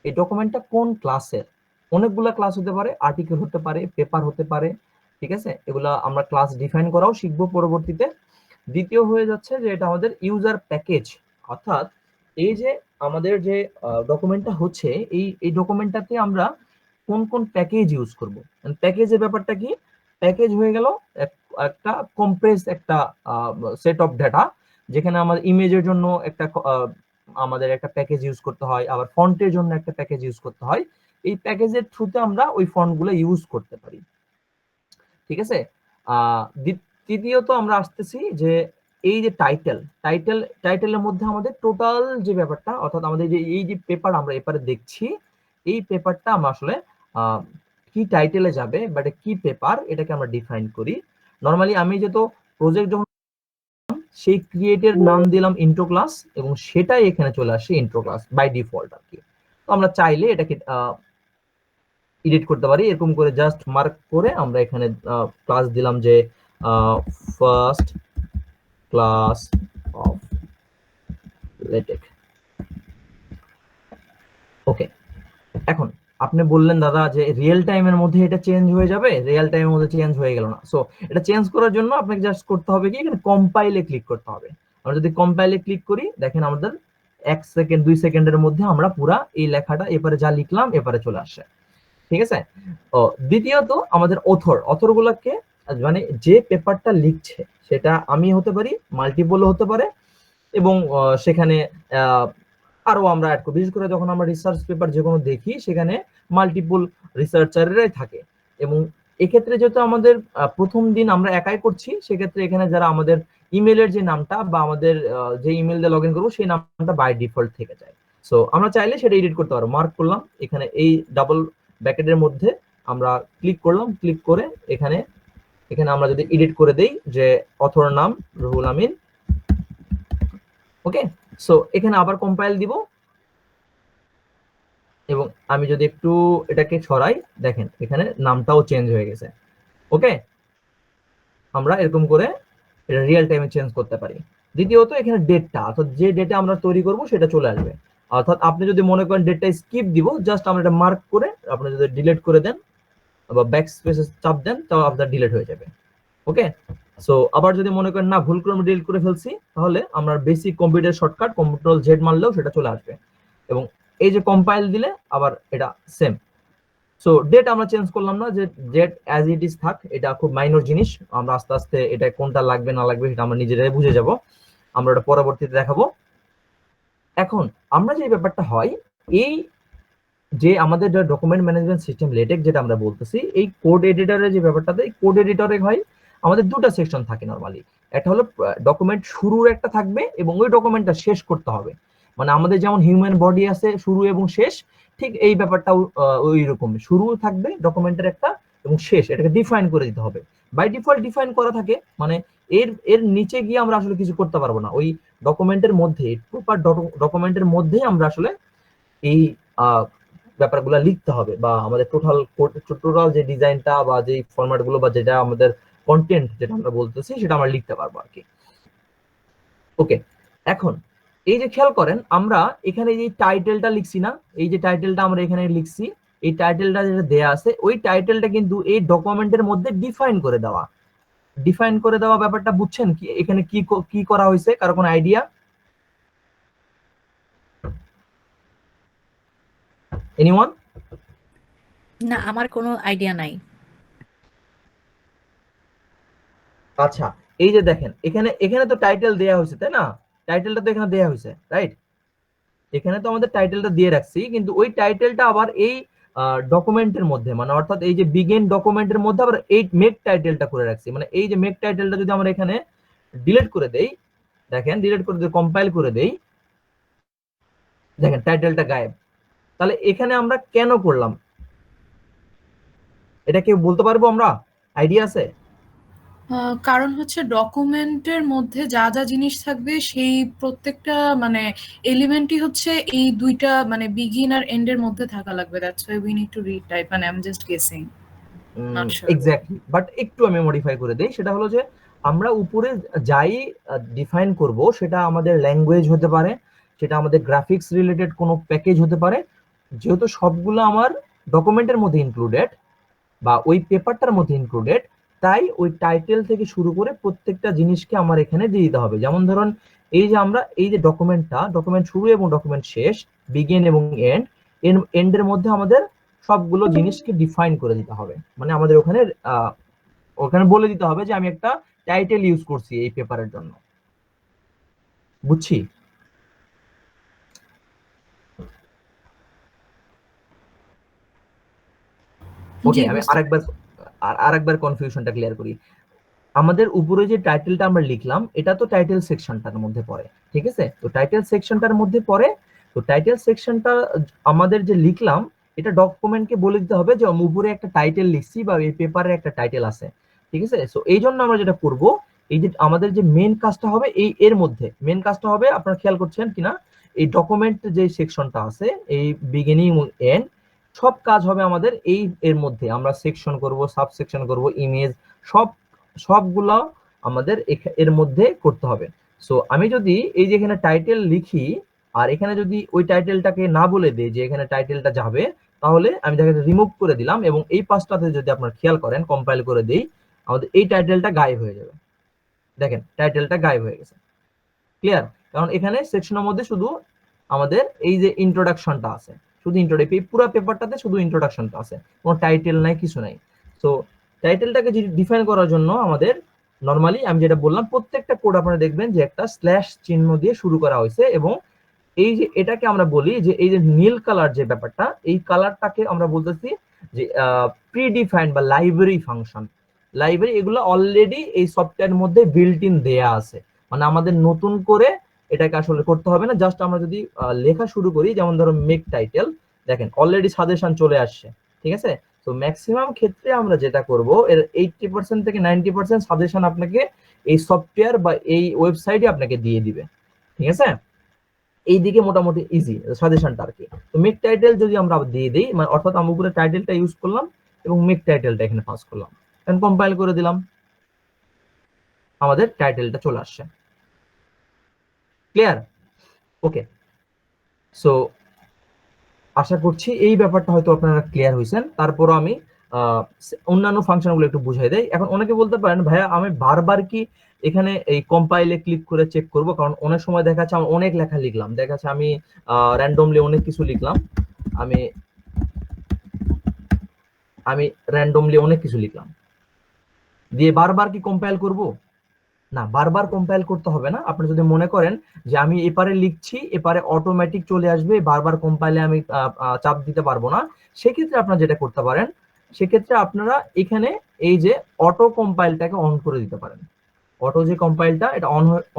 এই ডকুমেন্টটা কোন ক্লাসের। অনেকগুলা ক্লাস হতে পারে, আর্টিকেল হতে পারে, পেপার হতে পারে, ঠিক আছে, এগুলা আমরা ক্লাস ডিফাইন করাও শিখবো পরবর্তীতে। দ্বিতীয় হয়ে যাচ্ছে যে এটা আমাদের ইউজার প্যাকেজ, অর্থাৎ এই যে আমাদের যে ডকুমেন্টটা হচ্ছে, এই ডকুমেন্টটাতে আমরা কোন কোন প্যাকেজ ইউজ করব। প্যাকেজের ব্যাপারটা কি, প্যাকেজ হয়ে গেল একটা কম্প্রেস একটা সেট অফ ডাটা, যেখানে আমাদের ইমেজের জন্য একটা আমাদের একটা প্যাকেজ ইউজ করতে হয়, আবার ফন্টের জন্য একটা প্যাকেজ ইউজ করতে হয়। এই প্যাকেজের থ্রুতে আমরা ওই ফন্টগুলো ইউজ করতে পারি, ঠিক আছে। তৃতীয়ত আমরা আসতেছি যে এই যে টাইটেলের মধ্যে আমাদের টোটাল যে ব্যাপারটা, অর্থাৎ আমাদের যে এই যে পেপার আমরা এপারে দেখছি, এই পেপারটা আমরা আসলে কি টাইটেলে যাবে বা এটা কি পেপার, এটাকে আমরা ডিফাইন করি। নরমালি আমি যেহেতু প্রজেক্ট যখন সেই ক্রিয়েটের নাম দিলাম ইন্ট্রো ক্লাস, এবং সেটাই এখানে চলে আসে ইন্ট্রো ক্লাস বাই ডিফল্ট আর কি। তো আমরা চাইলে এটাকে এডিট করতে পারি, এরকম করে জাস্ট মার্ক করে আমরা এখানে ক্লাস দিলাম যে ফার্স্ট ক্লাস অফ লেটেক। ওকে, এখন আপনি বললেন দাদা যে রিয়েল টাইমের মধ্যে এটা চেঞ্জ হয়ে যাবে, রিয়েল টাইমের মধ্যে চেঞ্জ হয়ে গেল না। সো এটা চেঞ্জ করার জন্য আপনাকে জাস্ট করতে হবে কি, এখানে কম্পাইলে ক্লিক করতে হবে। আমরা যদি কম্পাইলে ক্লিক করি, দেখেন আমাদের 1 সেকেন্ড 2 সেকেন্ডের মধ্যে আমরা পুরা এই লেখাটা এপারে যা লিখলাম এপারে চলে আসে, ঠিক আছে। দ্বিতীয়ত আমাদের অথর গুলাকে, মানে যে পেপারটা লিখছে সেটা আমি হতে পারি, মাল্টিপলও হতে পারে, এবং সেখানে আরো আমরা অ্যাড করি। বিশেষ করে যখন আমরা রিসার্চ পেপার যে কোনো দেখি, সেখানে মাল্টিপল রিসার্চারেরাই থাকে, এবং এক্ষেত্রে যেহেতু আমাদের প্রথম দিন আমরা একাই করছি, সেক্ষেত্রে এখানে যারা আমাদের ইমেলের যে নামটা বা আমাদের যে ইমেল দিয়ে লগ ইন করবো, সেই নামটা বাই ডিফল্ট থেকে যায়। সো আমরা চাইলে সেটা এডিট করতে পারবো। মার্ক করলাম এখানে এই ডাবল ব্র্যাকেটের মধ্যে, আমরা ক্লিক করলাম, ক্লিক করে এখানে আমরা যদি এডিট করে দেই যে অথর নাম রুহুল আমিন। ওকে, সো এখানে আবার কম্পাইল দিব, এবং আমি যদি একটু এটাকে ছড়াই, দেখেন এখানে নামটাও চেঞ্জ হয়ে গেছে। ওকে, আমরা এরকম করে এটা রিয়েল টাইমে চেঞ্জ করতে পারি। দ্বিতীয়ত এখানে ডেটটা, অর্থাৎ যে ডেটে আমরা তৈরি করব সেটা চলে আসবে। অর্থাৎ আপনি যদি মনে করেন ডেটটা স্কিপ দিব, জাস্ট আমরা এটা মার্ক করে আপনি যদি ডিলিট করে দেন বা ব্যাক স্পেসে চাপ দেন, তাহলে আপনার ডিলিট হয়ে যাবে। ওকে, সো আবার যদি মনে করেন না ভুল করে ডিলিট করে ফেলছি, তাহলে আমরা basic computer shortcut control Z মারলেও সেটা চলে আসবে, এবং এই যে কম্পাইল দিলে আবার এটা সেম। সো ডেট আমরা চেঞ্জ করলাম না, যে ডেট অ্যাজ ইট ইজ থাক, এটা খুব মাইনর জিনিস। আমরা আস্তে আস্তে এটা কোনটা লাগবে না লাগবে সেটা আমরা নিজেরাই বুঝে যাব, আমরা এটা পরবর্তীতে দেখাবো। এখন আমরা যে ব্যাপারটা হয়, এই যে আমাদের ডকুমেন্ট ম্যানেজমেন্ট সিস্টেম লেটেক যেটা আমরা বলতেছি, এই কোড এডিটরের যে ব্যাপারটাতে, এই কোড এডিটরে হয় আমাদের দুটো সেকশন থাকে নরমালি। একটা হলো ডকুমেন্ট শুরুর একটা থাকবে, এবং ওই ডকুমেন্টটা শেষ করতে হবে। মানে আমাদের যেমন হিউম্যান বডি আছে শুরু এবং শেষ, ঠিক এই ব্যাপারটাও ওই রকম, শুরু থাকবে ডকুমেন্টের একটা এবং শেষ, এটাকে ডিফাইন করে দিতে হবে। বাই ডিফল্ট ডিফাইন করা থাকে, মানে এর নিচে গিয়ে আমরা আসলে কিছু করতে পারবো না। ওই ডকুমেন্টের মধ্যে, প্রপার ডকুমেন্টের মধ্যে আমরা আসলে এই ব্যাপারগুলো লিখতে হবে, বা আমাদের টোটাল যে ডিজাইনটা বা যে ফরম্যাট গুলো বা যেটা আমাদের কন্টেন্ট যেটা আমরা বলতেছি সেটা আমরা লিখতে পারবো আর কি। ওকে, এখন এই যে খেয়াল করেন আমরা এখানে যে টাইটেলটা লিখছি না, এই যে টাইটেলটা আমরা এখানে লিখছি, এই টাইটেলটা যেটা দেয়া আছে ওই টাইটেলটা কিন্তু এই ডকুমেন্টের মধ্যে ডিফাইন করে দেওয়া ব্যাপারটা বুঝছেন কি? এখানে কি কি করা হয়েছে, কারো কোনো আইডিয়া? এনিওয়ান? না, আমার কোনো আইডিয়া নাই। আচ্ছা, এই যে দেখেন এখানে এখানে তো টাইটেল দেয়া হয়েছে তাই না? টাইটেলটা তো এখানে দেয়া হয়েছে, রাইট? এখানে তো আমাদের টাইটেলটা দিয়ে রাখছি, কিন্তু ওই টাইটেলটা আবার এই ডকুমেন্টের মধ্যে, মানে অর্থাৎ এই যে বিগিন ডকুমেন্টের মধ্যে আবার এই মেক টাইটেলটা করে রাখছি। মানে এই যে মেক টাইটেলটা যদি আমরা এখানে ডিলিট করে দেই, দেখেন ডিলিট করে দিয়ে কম্পাইল করে দেই, দেখেন টাইটেলটা গায়েব। তাহলে এখানে আমরা কেন করলাম এটা কেউ বলতে পারবো? আমরা আইডিয়া আছে? কারণ হচ্ছে ডকুমেন্টের মধ্যে যা যা জিনিস থাকবে সেই প্রত্যেকটা মানে এলিমেন্টই হচ্ছে এই দুইটা মানে বিগিন আর এন্ড এর মধ্যে থাকা লাগবে। That's why we need to retype মানে I am just guessing, not sure. Exactly, but একটু আমি মডিফাই করে দেই। সেটা হলো যে আমরা উপরে যাই ডিফাইন করব সেটা আমাদের ল্যাঙ্গুয়েজ হতে পারে, সেটা আমাদের গ্রাফিক্স রিলেটেড কোনো প্যাকেজ হতে পারে। যেহেতু সবগুলো আমার ডকুমেন্টের মধ্যে ইনক্লুডেড বা ওই পেপারটার মধ্যে ইনক্লুডেড, তাই ওই টাইটেল থেকে শুরু করে প্রত্যেকটা জিনিসকে আমার এখানে দিয়ে দিতে হবে। যেমন ধরুন এই যে আমরা এই যে ডকুমেন্ট শুরু এবং ডকুমেন্ট শেষ, বিগিন এবং এন্ডের মধ্যে আমাদের সবগুলো জিনিসকে ডিফাইন করে দিতে হবে। মানে আমাদের ওখানে ওখানে বলে দিতে হবে যে আমি একটা টাইটেল ইউজ করছি এই পেপারের জন্য। বুঝছি? ওকে, জি, আমি বুঝতে আরেকবার কনফিউশনটা ক্লিয়ার করি। আমাদের উপরে যে টাইটেলটা আমরা লিখলাম এটা তো টাইটেল সেকশনটার মধ্যে পড়ে, ঠিক আছে? তো টাইটেল সেকশনটার মধ্যে পড়ে, তো টাইটেল সেকশনটা আমাদের যে লিখলাম এটা ডকুমেন্টকে বলে দিতে হবে যে উপরে একটা টাইটেল লিখছি বা এই পেপারে একটা টাইটেল আছে, ঠিক আছে? সো এই জন্য আমরা যেটা করব, এই যে আমাদের যে মেন কাজটা হবে এই এর মধ্যে মেন কাজটা হবে, আপনারা খেয়াল করছেন কিনা, এই ডকুমেন্ট যে সেকশনটা আছে এই বিগিনিং এবং এন্ড সব কাজ হবে আমাদের এই এর মধ্যে। আমরা সেকশন করব, সাব সেকশন করব, ইমেজ, সবগুলো আমাদের এর মধ্যে করতে হবে। সো আমি যদি এই যে এখানে টাইটেল লিখি আর এখানে যদি ওই টাইটেলটাকে না বলে দেই যে এখানে টাইটেলটা যাবে, তাহলে আমি দেখেন রিমুভ করে দিলাম এবং এই পাঁচটাতে যদি আপনারা খেয়াল করেন কম্পাইল করে দেই, আমাদের এই টাইটেলটা গায়েব হয়ে যাবে। দেখেন টাইটেলটা গায়েব হয়ে গেছে। ক্লিয়ার? কারণ এখানে সেকশনের মধ্যে শুধু আমাদের এই যে ইন্ট্রোডাকশনটা আছে, শুধু এই পুরো পেপারটাতে শুধু ইন্ট্রোডাকশনটা আছে, কোনো টাইটেল নাই, কিছু নাই। সো টাইটেলটাকে যদি ডিফাইন করার জন্য আমাদের নরমালি আমি যেটা বললাম প্রত্যেকটা কোড আপনারা দেখবেন যে একটা স্ল্যাশ চিহ্ন দিয়ে শুরু করা হয়েছে, এবং এই যে এটাকে আমরা বলি যে এই যে নীল কালার যে ব্যাপারটা, এই কালারটাকে আমরা বলতেছি যে প্রিডিফাইন্ড বা লাইব্রেরি ফাংশন। লাইব্রেরি এগুলো অলরেডি এই সফটওয়্যারের মধ্যে বিল্ট ইন দেয়া আছে, মানে আমাদের নতুন করে এটাকে আসলে করতে হবে না। জাস্ট আমরা যদি লেখা শুরু করি, যেমন ধরো মেক টাইটেল, দেখেন অলরেডি সাজেশন চলে আসছে, ঠিক আছে? তো ম্যাক্সিমাম ক্ষেত্রে আমরা যেটা করব এর 80% থেকে 90% সাজেশন আপনাকে এই সফটওয়্যার বা এই ওয়েবসাইটে আপনাকে দিয়ে দিবে, ঠিক আছে? এই দিকে মোটামুটি ইজি সাজেশনটা আর কি। তো মেক টাইটেল যদি আমরা দিয়ে দিই, মানে অর্থাৎ আমি উপরে টাইটেলটা ইউজ করলাম এবং মেক টাইটেলটা এখানে পাস করলাম, এন্ড কম্পাইল করে দিলাম, আমাদের টাইটেলটা চলে আসছে। ক্লিয়ার? ওকে, সো আশা করছি এই ব্যাপারটা হয়তো আপনারা ক্লিয়ার হয়েছেন। তারপর আমি অন্যান্য ফাংশনগুলো একটু বুঝাই দেই। এখন অনেকে বলতে পারেন ভাইয়া আমি বারবার কি এখানে এই কম্পাইলে ক্লিক করে চেক করব? কারণ অনেক সময় দেখা যাচ্ছে আমি অনেক লেখা লিখলাম, দেখা যাচ্ছে আমি র্যান্ডমলি অনেক কিছু লিখলাম, আমি র্যান্ডমলি অনেক কিছু লিখলাম দিয়ে বারবার কি কম্পাইল করব? না, বারবার কম্পাইল করতে হবে না। আপনি যদি মনে করেন যে আমি এপারে লিখছি এপারে অটোমেটিক চলে আসবে, বারবার কম্পাইলে আমি চাপ দিতে পারবো না, সেক্ষেত্রে আপনারা যেটা করতে পারেন, সেক্ষেত্রে আপনারা এখানে এই যে অটো কম্পাইলটাকে অন করে দিতে পারেন। অটো যে কম্পাইলটা এটা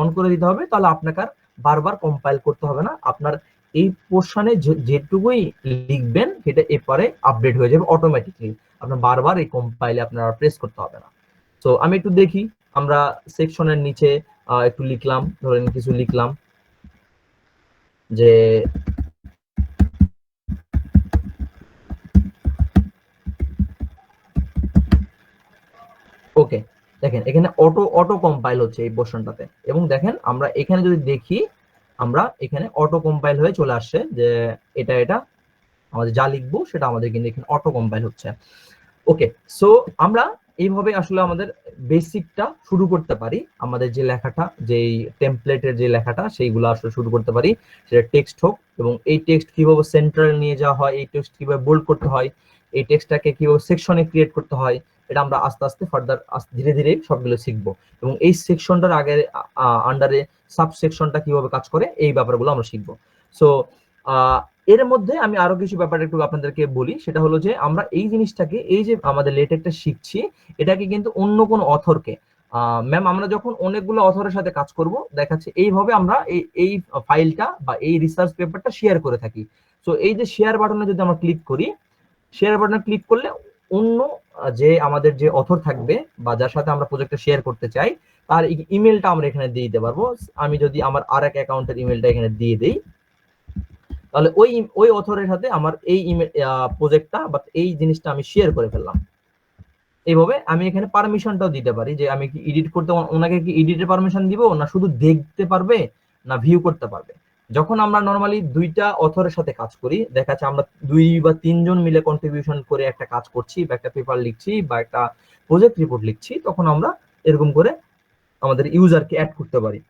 অন করে দিতে হবে, তাহলে আপনাকে আর বারবার কম্পাইল করতে হবে না। আপনার এই পোর্শনে যেটুকুই লিখবেন সেটা এপারে আপডেট হয়ে যাবে অটোমেটিকলি, আপনার বারবার এই কম্পাইলে আপনারা প্রেস করতে হবে না। তো আমি একটু দেখি, আমরা সেকশনের নিচে একটু লিখলাম, ধরেন কিছু লিখলাম যে ওকে, দেখেন এখানে অটো কম্পাইল হচ্ছে এই পোর্শনটাতে, এবং দেখেন আমরা এখানে যদি দেখি, আমরা এখানে অটো কম্পাইল হয়ে চলে আসছে যে এটা আমাদের যা লিখবো সেটা আমাদের কিন্তু এখানে অটো কম্পাইল হচ্ছে। ওকে, সো আমরা এইভাবে আসলে আমাদের বেসিকটা শুরু করতে পারি, আমাদের যে লেখাটা, যেই টেমপ্লেটের যে লেখাটা সেইগুলো আসলে শুরু করতে পারি, সেটা টেক্সট হোক, এবং এই টেক্সট কিভাবে সেন্ট্রাল নিয়ে যাওয়া হয়, এই টেক্সট কিভাবে বোল্ড করতে হয়, এই টেক্সটটাকে কিভাবে সেকশনে ক্রিয়েট করতে হয়, এটা আমরা আস্তে আস্তে ফার্দার ধীরে ধীরে সবগুলো শিখবো, এবং এই সেকশনটার আগে আন্ডারে সাব সেকশনটা কিভাবে কাজ করে এই ব্যাপারগুলো আমরা শিখবো। সো এর মধ্যে আমি আরো কিছু ব্যাপার একটু আপনাদেরকে বলি, সেটা হলো যে আমরা এই জিনিসটাকে, এই যে আমাদের লেটেকটা শিখছি, এটাকে কিন্তু অন্য কোন অথরকে, ম্যাম আমরা যখন অনেকগুলো অথরের সাথে কাজ করব, দেখাচ্ছে এইভাবে আমরা এই ফাইলটা বা এই রিসার্চ পেপারটা শেয়ার করে থাকি। সো এই যে শেয়ার বাটনে যদি আমরা ক্লিক করি, শেয়ার বাটনে ক্লিক করলে অন্য যে আমাদের যে অথর থাকবে বা যার সাথে আমরা প্রজেক্টটা শেয়ার করতে চাই, তার ইমেলটা আমরা এখানে দিয়ে দিতে পারবো। আমি যদি আমার আরেক অ্যাকাউন্টের ইমেলটা এখানে দিয়ে দেই, তাহলে ওই অথরের সাথে আমার এই প্রজেক্টটা বা এই জিনিসটা আমি শেয়ার করে ফেললাম। এইভাবে আমি এখানে পারমিশনটাও দিতে পারি যে আমি কি এডিট করতে, ওনাকে কি এডিটের পারমিশন দিব, না শুধু দেখতে পারবে, না ভিউ করতে পারবে। যখন আমরা নরমালি দুইটা অথরের সাথে কাজ করি, দেখা যাচ্ছে আমরা 2 বা 3 জন মিলে কন্ট্রিবিউশন করে একটা কাজ করছি, বা একটা পেপার লিখছি, বা একটা প্রজেক্ট রিপোর্ট লিখছি, তখন আমরা এরকম করে আমাদের ইউজারকে অ্যাড করতে পারি।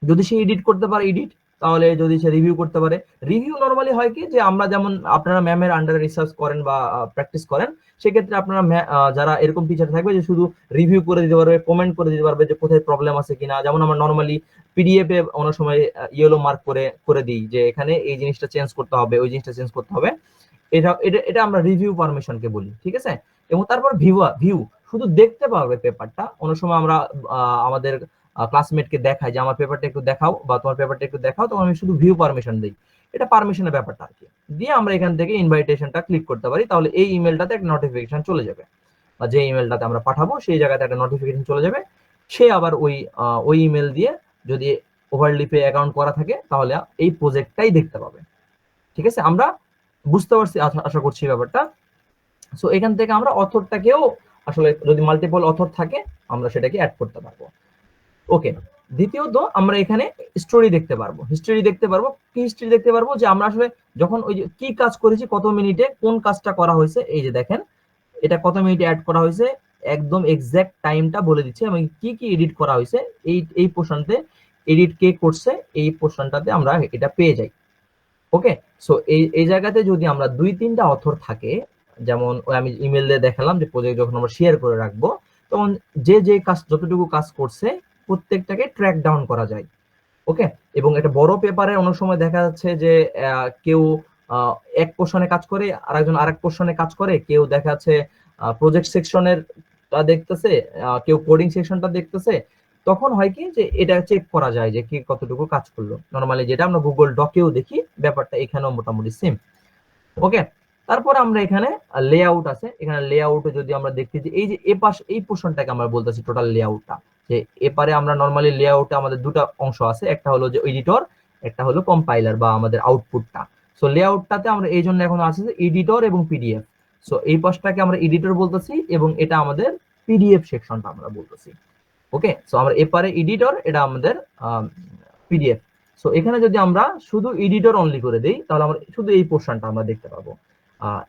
যদি সে এডিট করতে পারে এডিট, তাহলে যদি সে রিভিউ করতে পারে রিভিউ। নরমালি হয় কি যে আমরা যেমন আপনারা ম্যামের আন্ডারে রিসার্চ করেন বা প্র্যাকটিস করেন, সেক্ষেত্রে আপনারা যারা এরকম টিচার থাকবে যে শুধু রিভিউ করে দিতে পারবে, কমেন্ট করে দিতে পারবে যে কোথায় প্রবলেম আছে কিনা। যেমন আমরা নরমালি পিডিএফ এ অনেক সময় ইয়েলো মার্ক করে দিই যে এখানে এই জিনিসটা চেঞ্জ করতে হবে, ওই জিনিসটা চেঞ্জ করতে হবে। এটা আমরা রিভিউ পারমিশনকে বলি, ঠিক আছে। এবং তারপর ভিউ শুধু দেখতে পারবে পেপারটা। অনেক সময় আমরা আমাদের ক্লাসমেটকে দেখাই যে আমার পেপারটা একটু দেখাও বা তোমার পেপারটা একটু দেখাও, তখন আমি শুধু ভিউ পারমিশন দিই। এটা পারমিশনের ব্যাপারটা আর কি, দিয়ে আমরা এখান থেকে ইনভাইটেশনটা ক্লিক করতে পারি, তাহলে এই ইমেলটাতে একটা নোটিফিকেশন চলে যাবে, বা যে ইমেলটাতে আমরা পাঠাবো সেই জায়গাতে একটা নোটিফিকেশন চলে যাবে। সে আবার ওই ইমেল দিয়ে যদি ওভারলিপে অ্যাকাউন্ট করা থাকে, তাহলে এই প্রজেক্টটাই দেখতে পাবে। ঠিক আছে, আমরা বুঝতে পারছি আশা করছি ব্যাপারটা। সো এখান থেকে আমরা অথরটাকেও আসলে যদি মাল্টিপল অথর থাকে, আমরা সেটাকে অ্যাড করতে পারবো। ওকে, দ্বিতীয়ত আমরা এখানে স্টোরি দেখতে পারবো, হিস্ট্রি দেখতে পারবো। কি হিস্ট্রি দেখতে পারবো? যে আমরা আসলে যখন ওই যে কি কাজ করেছি, কত মিনিটে কোন কাজটা করা হয়েছে, এই যে দেখেন এটা কত মিনিটে অ্যাড করা হয়েছে, একদম এক্সাক্ট টাইমটা বলে দিচ্ছে, এবং কি কি এডিট করা হয়েছে এই পোর্শনতে, এডিট কে করছে এই পোর্শনটাতে আমরা এটা পেয়ে যাই। ওকে, সো এই জায়গাতে যদি আমরা 2-3টা অথর থাকে, যেমন ওই আমি ইমেলে দেখালাম যে প্রজেক্ট যখন আমরা শেয়ার করে রাখবো, তখন যে কাজ যতটুকু কাজ করছে প্রত্যেকটাকে ট্র্যাক ডাউন করা যায়। ওকে, এবং একটা বড় পেপারে অনেক সময় দেখা যাচ্ছে যে কেউ এক পোর্শনে কাজ করে, আরেকজন আরেক পোর্শনে কাজ করে, কেউ দেখা যাচ্ছে প্রজেক্ট সেকশনের দেখতেছে, কেউ কোডিং সেকশনটা দেখতেছে। তখন হয় কি যে এটা চেক করা যায় যে কি কতটুকু কাজ করলো। নরমালি যেটা আমরা গুগল ডকেও দেখি, ব্যাপারটা এখানেও মোটামুটি সেম। ওকে, তারপরে আমরা এখানে লেআউট আছে, এখানে লেআউটে যদি আমরা দেখি যে এই যে এই পোর্শনটাকে আমরা বলতেছি টোটাল লেআউটটা, যে এপারে আমরা নরমালি লেআউটে আমাদের দুটো অংশ আছে, একটা হলো যে এডিটর, একটা হলো কম্পাইলার বা আমাদের আউটপুটটা। সো লেআউটটাতে আমরা এই জন্য এখন আছে যে এডিটর এবং পিডিএফ। সো এই পাশটাকে আমরা এডিটর বলতেছি, এবং এটা আমাদের পিডিএফ সেকশনটা আমরা বলতেছি। ওকে, সো আমরা এপারে এডিটর, এটা আমাদের পিডিএফ। সো এখানে যদি আমরা শুধু এডিটর অনলি করে দেই, তাহলে আমরা শুধু এই পোর্শনটা আমরা দেখতে পাবো,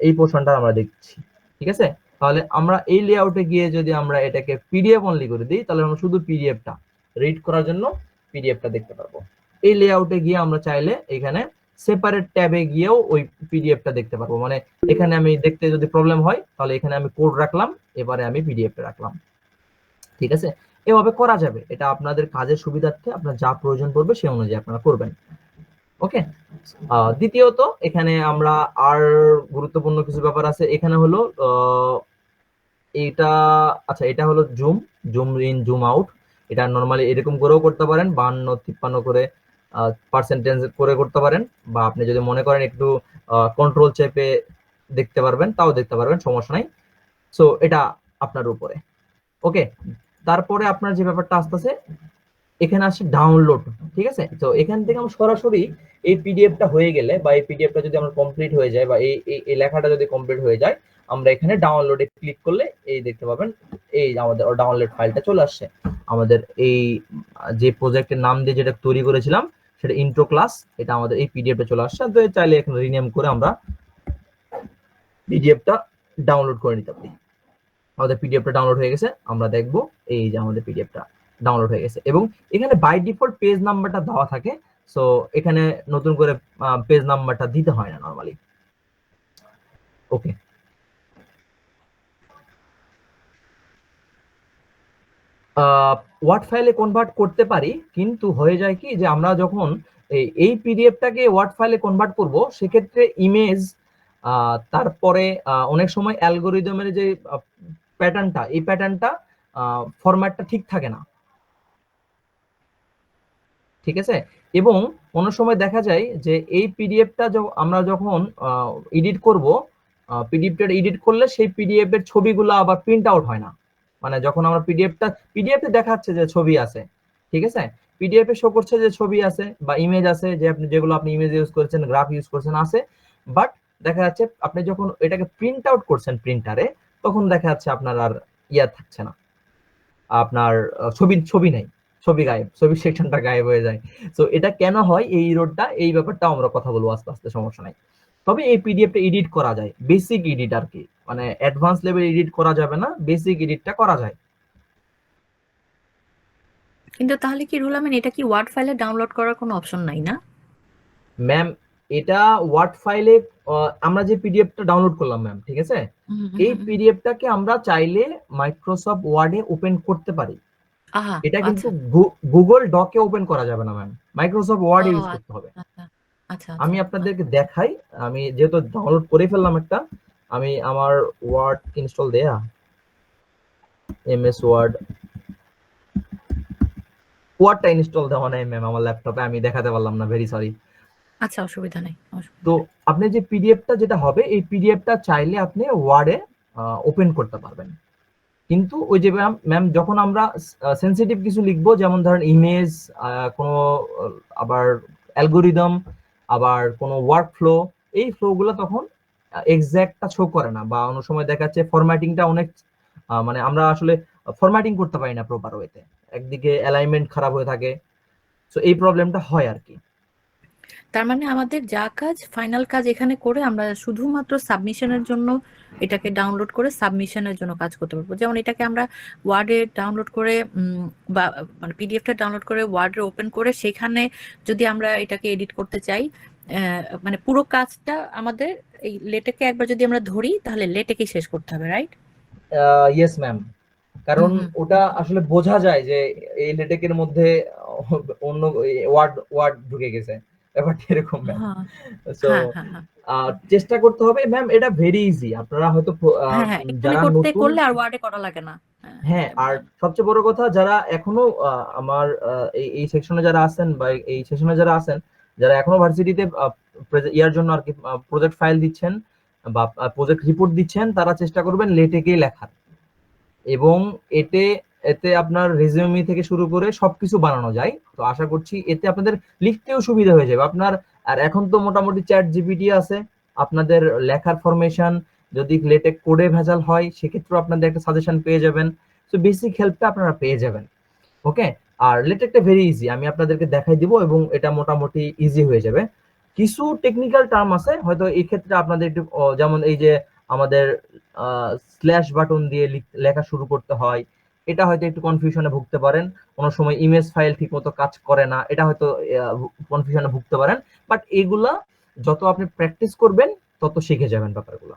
এই পোর্শনটা আমরা দেখছি। ঠিক আছে, তাহলে আমরা এই লেআউটে গিয়ে যদি আমরা এটাকে পিডিএফ অনলি করে দিই, তাহলে আমরা শুধু পিডিএফটা রিড করার জন্য পিডিএফটা দেখতে পারবো। এই লেআউটে গিয়ে আমরা চাইলে এখানে সেপারেট ট্যাবে গিয়েও ওই পিডিএফটা দেখতে পারবো। মানে এখানে আমি দেখতে যদি প্রবলেম হয়, তাহলে এখানে আমি কোড রাখলাম, এবারে আমি পিডিএফটা রাখলাম। ঠিক আছে, এভাবে করা যাবে। এটা আপনাদের কাজের সুবিধার্থে আপনার যা প্রয়োজন পড়বে সেই অনুযায়ী আপনারা করবেন। ওকে, দ্বিতীয়ত এখানে আমরা আর গুরুত্বপূর্ণ কিছু ব্যাপার আছে। এখানে হলো এটা, আচ্ছা এটা হলো জুম ইন জুম আউট। এটা নরমালি এরকম করেও করতে পারেন, 52-53 করে পার্সেন্টেজ করে করতে পারেন, বা আপনি যদি মনে করেন একটু কন্ট্রোল চেপে দেখতে পারবেন, তাও দেখতে পারবেন, সমস্যা নাই। সো এটা আপনার উপরে। ওকে, তারপরে আপনার যে ব্যাপারটা আসতেছে, এখানে আসছে ডাউনলোড। ঠিক আছে, তো এখান থেকে আমরা সরাসরি এই পিডিএফটা হয়ে গেলে, বা এই পিডিএফটা যদি আমরা কমপ্লিট হয়ে যায়, বা এই লেখাটা যদি কমপ্লিট হয়ে যায়, আমরা এখানে ডাউনলোডে ক্লিক করলে এই দেখতে পাবেন এই আমাদের ডাউনলোড ফাইলটা চলে আসছে। আমাদের এই যে প্রজেক্টের নাম দিয়ে যেটা তৈরি করেছিলাম সেটা ইন্ট্রো ক্লাস, এটা আমাদের এই পিডিএফটা চলে আসছে। তো চাইলে এখানে রিনেম করে আমরা পিডিএফটা ডাউনলোড করে নিতে পারি। আমাদের পিডিএফটা ডাউনলোড হয়ে গেছে, আমরা দেখবো এই যে আমাদের পিডিএফটা ডাউনলোড হয়ে গেছে এবং এখানে বাই ডিফল্ট পেজ নাম্বারটা দেওয়া থাকে। সো এখানে নতুন করে পেজ নাম্বারটা দিতে হয় না নরমালি। ওকে, ওয়ার্ড ফাইলে কনভার্ট করতে পারি, কিন্তু হয়ে যায় কি যে আমরা যখন এই পিডিএফটাকে ওয়ার্ড ফাইলে কনভার্ট করব সেক্ষেত্রে ইমেজ তারপরে অনেক সময় অ্যালগোরিদমের যে প্যাটার্নটা, এই প্যাটার্নটা ফরম্যাটটা ঠিক থাকে না, ঠিক আছে। এবং অনেক সময় দেখা যায় যে এই পিডিএফটা আমরা যখন এডিট করব, পিডিএফটা এডিট করলে সেই পিডিএফ এর ছবিগুলো আবার প্রিন্ট আউট হয় না। মানে যখন আমরা পিডিএফে দেখাচ্ছে যে ছবি আছে, ঠিক আছে, পিডিএফ এ শো করছে যে ছবি আছে বা ইমেজ আছে, যে যেগুলো আপনি ইমেজ ইউজ করেছেন, গ্রাফ ইউজ করেছেন আছে, বাট দেখা যাচ্ছে আপনি যখন এটাকে প্রিন্ট আউট করছেন প্রিন্টারে, তখন দেখা যাচ্ছে আপনার আর থাকছে না, আপনার ছবি নাই, ছবি গায়েব, ছবি সেকশনটা গায়েব হয়ে যায়। তো এটা কেন হয়, এই এররটা, এই ব্যাপারটা আমরা কথা বলবো আস্তে আস্তে, সমস্যা নাই। তবে এই পিডিএফটা এডিট করা যায়, বেসিক এডিট আর কি, মানে অ্যাডভান্স লেভেল এডিট করা যাবে না, বেসিক এডিটটা করা যায়। কিন্তু তাহলে কি রুল আমিন, এটা কি ওয়ার্ড ফাইলে ডাউনলোড করার কোনো অপশন নাই না? ম্যাম এটা ওয়ার্ড ফাইলে আমরা যে পিডিএফটা ডাউনলোড করলাম ম্যাম, ঠিক আছে, এই পিডিএফটাকে আমরা চাইলে মাইক্রোসফট ওয়ার্ডে ওপেন করতে পারি। এটা কিন্তু গুগল ডকে ওপেন করা যাবে না ম্যাম, মাইক্রোসফট ওয়ার্ড ইউজ করতে হবে। আমি আপনাদেরকে দেখাই, আমি যেহেতু ডাউনলোড করে ফেললাম একটা, আমি আমার ওয়ার্ড ইনস্টল দেয়া, এমএস ওয়ার্ডটা ইনস্টল দেওয়া নাই ম্যাম আমার ল্যাপটপে, আমি দেখাতে পারলাম না, ভেরি সরি। আচ্ছা, অসুবিধা নেই। তো আপনি যে পিডিএফটা যেটা হবে, এই পিডিএফটা চাইলে আপনি ওয়ার্ডে ওপেন করতে পারবেন, কিন্তু ওই যে ম্যাম যখন আমরা সেনসিটিভ কিছু লিখবো, যেমন ধরেন ইমেজ, কোনো আবার অ্যালগোরিদম, আবার কোনো ওয়ার্ক ফ্লো, এই ফ্লো গুলো তখন এক্সাক্টটা শো করে না, বা অনেক সময় দেখা যাচ্ছে ফরম্যাটিংটা অনেক মানে আমরা আসলে ফরম্যাটিং করতে পারি না প্রপার ওয়েতে, একদিকে অ্যালাইনমেন্ট খারাপ হয়ে থাকে, সো এই প্রবলেমটা হয় আর কি। তার মানে আমাদের যা কাজ, ফাইনাল কাজ এখানে করে আমরা শুধুমাত্র সাবমিশনের জন্য এটাকে ডাউনলোড করে সাবমিশনের জন্য কাজ করতে পারবো। যেমন এটাকে আমরা ওয়ার্ডে ডাউনলোড করে বা মানে পিডিএফটা ডাউনলোড করে ওয়ার্ডে ওপেন করে সেখানে যদি আমরা এটাকে এডিট করতে চাই, মানে পুরো কাজটা আমাদের এই লেটেকে একবার যদি আমরা ধরি তাহলে লেটেকে শেষ করতে হবে, রাইট? ইয়েস ম্যাম, কারণ ওটা আসলে বোঝা যায় যে এই লেটেকের মধ্যে অন্য ওয়ার্ড ঢুকে গেছে, ব্যাপারটা এরকম ম্যাম। সো চেষ্টা করতে হবে ম্যাম, এটা ভেরি ইজি, আপনারা হয়তো যারা নতুন করলে আর ওয়ার্ডে করা লাগে না। হ্যাঁ, আর সবচেয়ে বড় কথা, যারা এখনো আমার এই সেকশনে যারা আছেন বা এই সেশনে যারা আছেন, যারা এখনো ভার্সিটিতে ইয়ার জন্য আর কি প্রজেক্ট ফাইল দিচ্ছেন বা প্রজেক্ট রিপোর্ট দিচ্ছেন, তারা চেষ্টা করবেন লেটেকেই লেখার, এবং এতে আপনার রেজিউমি থেকে শুরু করে সবকিছু বানানো যায়। তো আশা করছি এতে আপনাদের লিখতেও সুবিধা হয়ে যাবে আপনার। আর এখন তো মোটামুটি চ্যাট জিপিটি আছে, আপনাদের লেখার ফরমেশন যদি লেটেক কোডে ভেজাল হয় সেক্ষেত্রেও আপনাদের একটা সাজেশন পেয়ে যাবেন। তো বেসিক হেল্পটা আপনারা পেয়ে যাবেন। ওকে, আর লেটেকটা ভেরি ইজি, আমি আপনাদেরকে দেখাই দিব এবং এটা মোটামুটি ইজি হয়ে যাবে। কিছু টেকনিক্যাল টার্ম আছে হয়তো এই ক্ষেত্রে আপনাদের একটু, যেমন এই যে আমাদের স্ল্যাশ বাটন দিয়ে লেখা শুরু করতে হয়, এটা হয়তো একটু কনফিউশনে ভুগতে পারেন। কোনো সময় ইমেজ ফাইল ঠিক মতো কাজ করে না, এটা হয়তো কনফিউশনে ভুগতে পারেন। বাট এগুলা যত আপনি প্র্যাকটিস করবেন তত শিখে যাবেন ব্যাপারগুলো।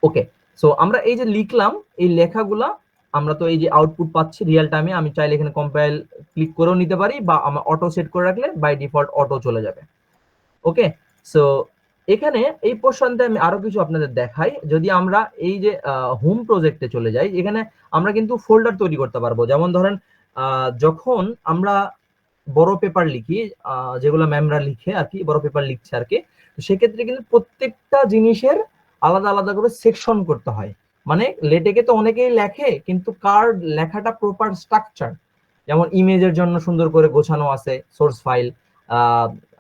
ওকে, সো আমরা এই যে লিখলাম, এই লেখাগুলা আমরা তো এই যে আউটপুট পাচ্ছি রিয়েল টাইমে, আমি চাইলে এখানে কম্পাইল ক্লিক করেও নিতে পারি, বা আমার অটো সেট করে রাখলে বাই ডিফল্ট অটো চলে যাবে। ওকে, সো এখানে এই পোর্শনতে আমি আরো কিছু আপনাদের দেখাই। যদি আমরা এই যে হোম প্রজেক্টে চলে যাই, এখানে আমরা কিন্তু ফোল্ডার তৈরি করতে পারবো। যেমন ধরেন যখন আমরা বড় পেপার লিখি, যেগুলো ম্যামরা লিখে আর কি, বড় পেপার লিখছে আর কি, সেক্ষেত্রে কিন্তু প্রত্যেকটা জিনিসের আলাদা আলাদা করে সেকশন করতে হয়। মানে লেটেকে তো অনেকেই লেখে, কিন্তু কার লেখাটা প্রপার স্ট্রাকচার, যেমন ইমেজের জন্য সুন্দর করে গোছানো আছে সোর্স ফাইল,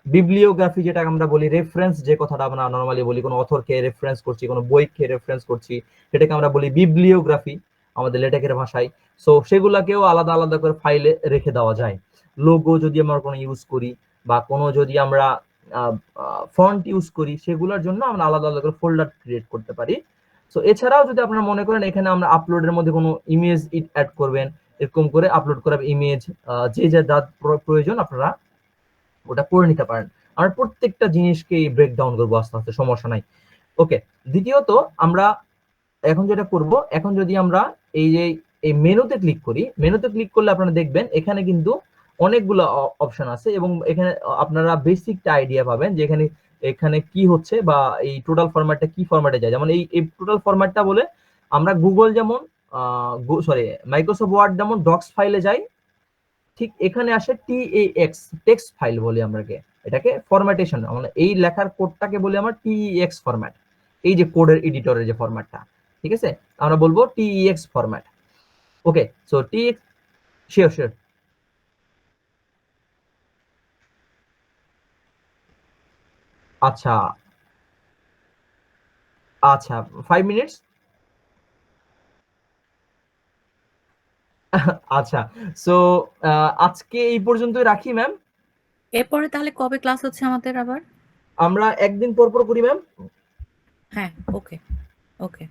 বিবলিওগ্রাফি যেটা আমরা বলি, রেফারেন্স যে কথাটা আমরা নরমালি বলি, কোনো অথরকে রেফারেন্স করছি, কোনো বইকে রেফারেন্স করছি, সেটাকে আমরা বলি বিবলিওগ্রাফি আমাদের লেটেকের ভাষায়। সো সেগুলাকেও আলাদা আলাদা করে ফাইলে রেখে দেওয়া যায়। লোগো যদি আমরা কোনো ইউজ করি বা কোনো যদি আমরা ফন্ট ইউজ করি, সেগুলোর জন্য আমরা আলাদা আলাদা করে ফোল্ডার ক্রিয়েট করতে পারি। সো এছাড়াও যদি আপনারা মনে করেন এখানে আমরা আপলোডের মধ্যে কোনো ইমেজ অ্যাড করবেন, এরকম করে আপলোড করা ইমেজ যে যা প্রয়োজন আপনারা ওটা করে নিতে পারেন। আমরা প্রত্যেকটা জিনিসকে ব্রেকডাউন করবো আস্তে আস্তে, সমস্যা নাই। ওকে, দ্বিতীয়ত আমরা এখন যেটা করব, এখন যদি আমরা এই যে এই মেনুতে ক্লিক করি, মেনুতে ক্লিক করলে আপনারা দেখবেন এখানে কিন্তু অনেকগুলো অপশন আছে এবং এখানে আপনারা বেসিকটা আইডিয়া পাবেন যে এখানে এখানে কি হচ্ছে বা এই টোটাল ফরম্যাটটা কি ফরম্যাটে যায়। যেমন এই টোটাল ফরম্যাটটা বলে আমরা গুগল যেমন মাইক্রোসফট ওয়ার্ড যেমন ডক্স ফাইলে যাই, ঠিক এখানে আসে টিএক্স টেক্সট ফাইল বলি আমরা, এটাকে ফরম্যাটেশন, মানে এই লেখার কোডটাকে বলি আমরা টিএক্স ফরম্যাট, এই যে কোডের এডিটরের যে ফরম্যাটটা, ঠিক আছে, আমরা বলবো টিএক্স ফরম্যাট। ওকে, সো টিএক্স, শিওর আচ্ছা আচ্ছা 5 মিনিটস আচ্ছা। সো আজকে এই পর্যন্তই রাখি ম্যাম। এরপরে তাহলে কবে ক্লাস হচ্ছে আমাদের আবার? আমরা একদিন পর পর করি ম্যাম। হ্যাঁ, ওকে ওকে।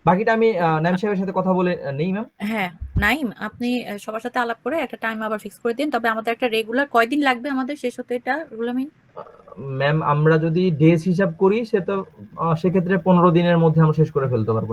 বাকিটা আমি নাইম সাহেবের সাথে কথা বলে নেই ম্যাম। হ্যাঁ নাইম, আপনি সবার সাথে আলাপ করে একটা টাইম আবার ফিক্স করে দিন। তবে আমাদের একটা রেগুলার কয়দিন লাগবে আমাদের শেষ হতে এটা রুলামিন? ম্যাম আমরা যদি ডেজ হিসাব করি সে তো সেক্ষেত্রে 15 দিনের মধ্যে আমরা শেষ করে ফেলতে পারবো।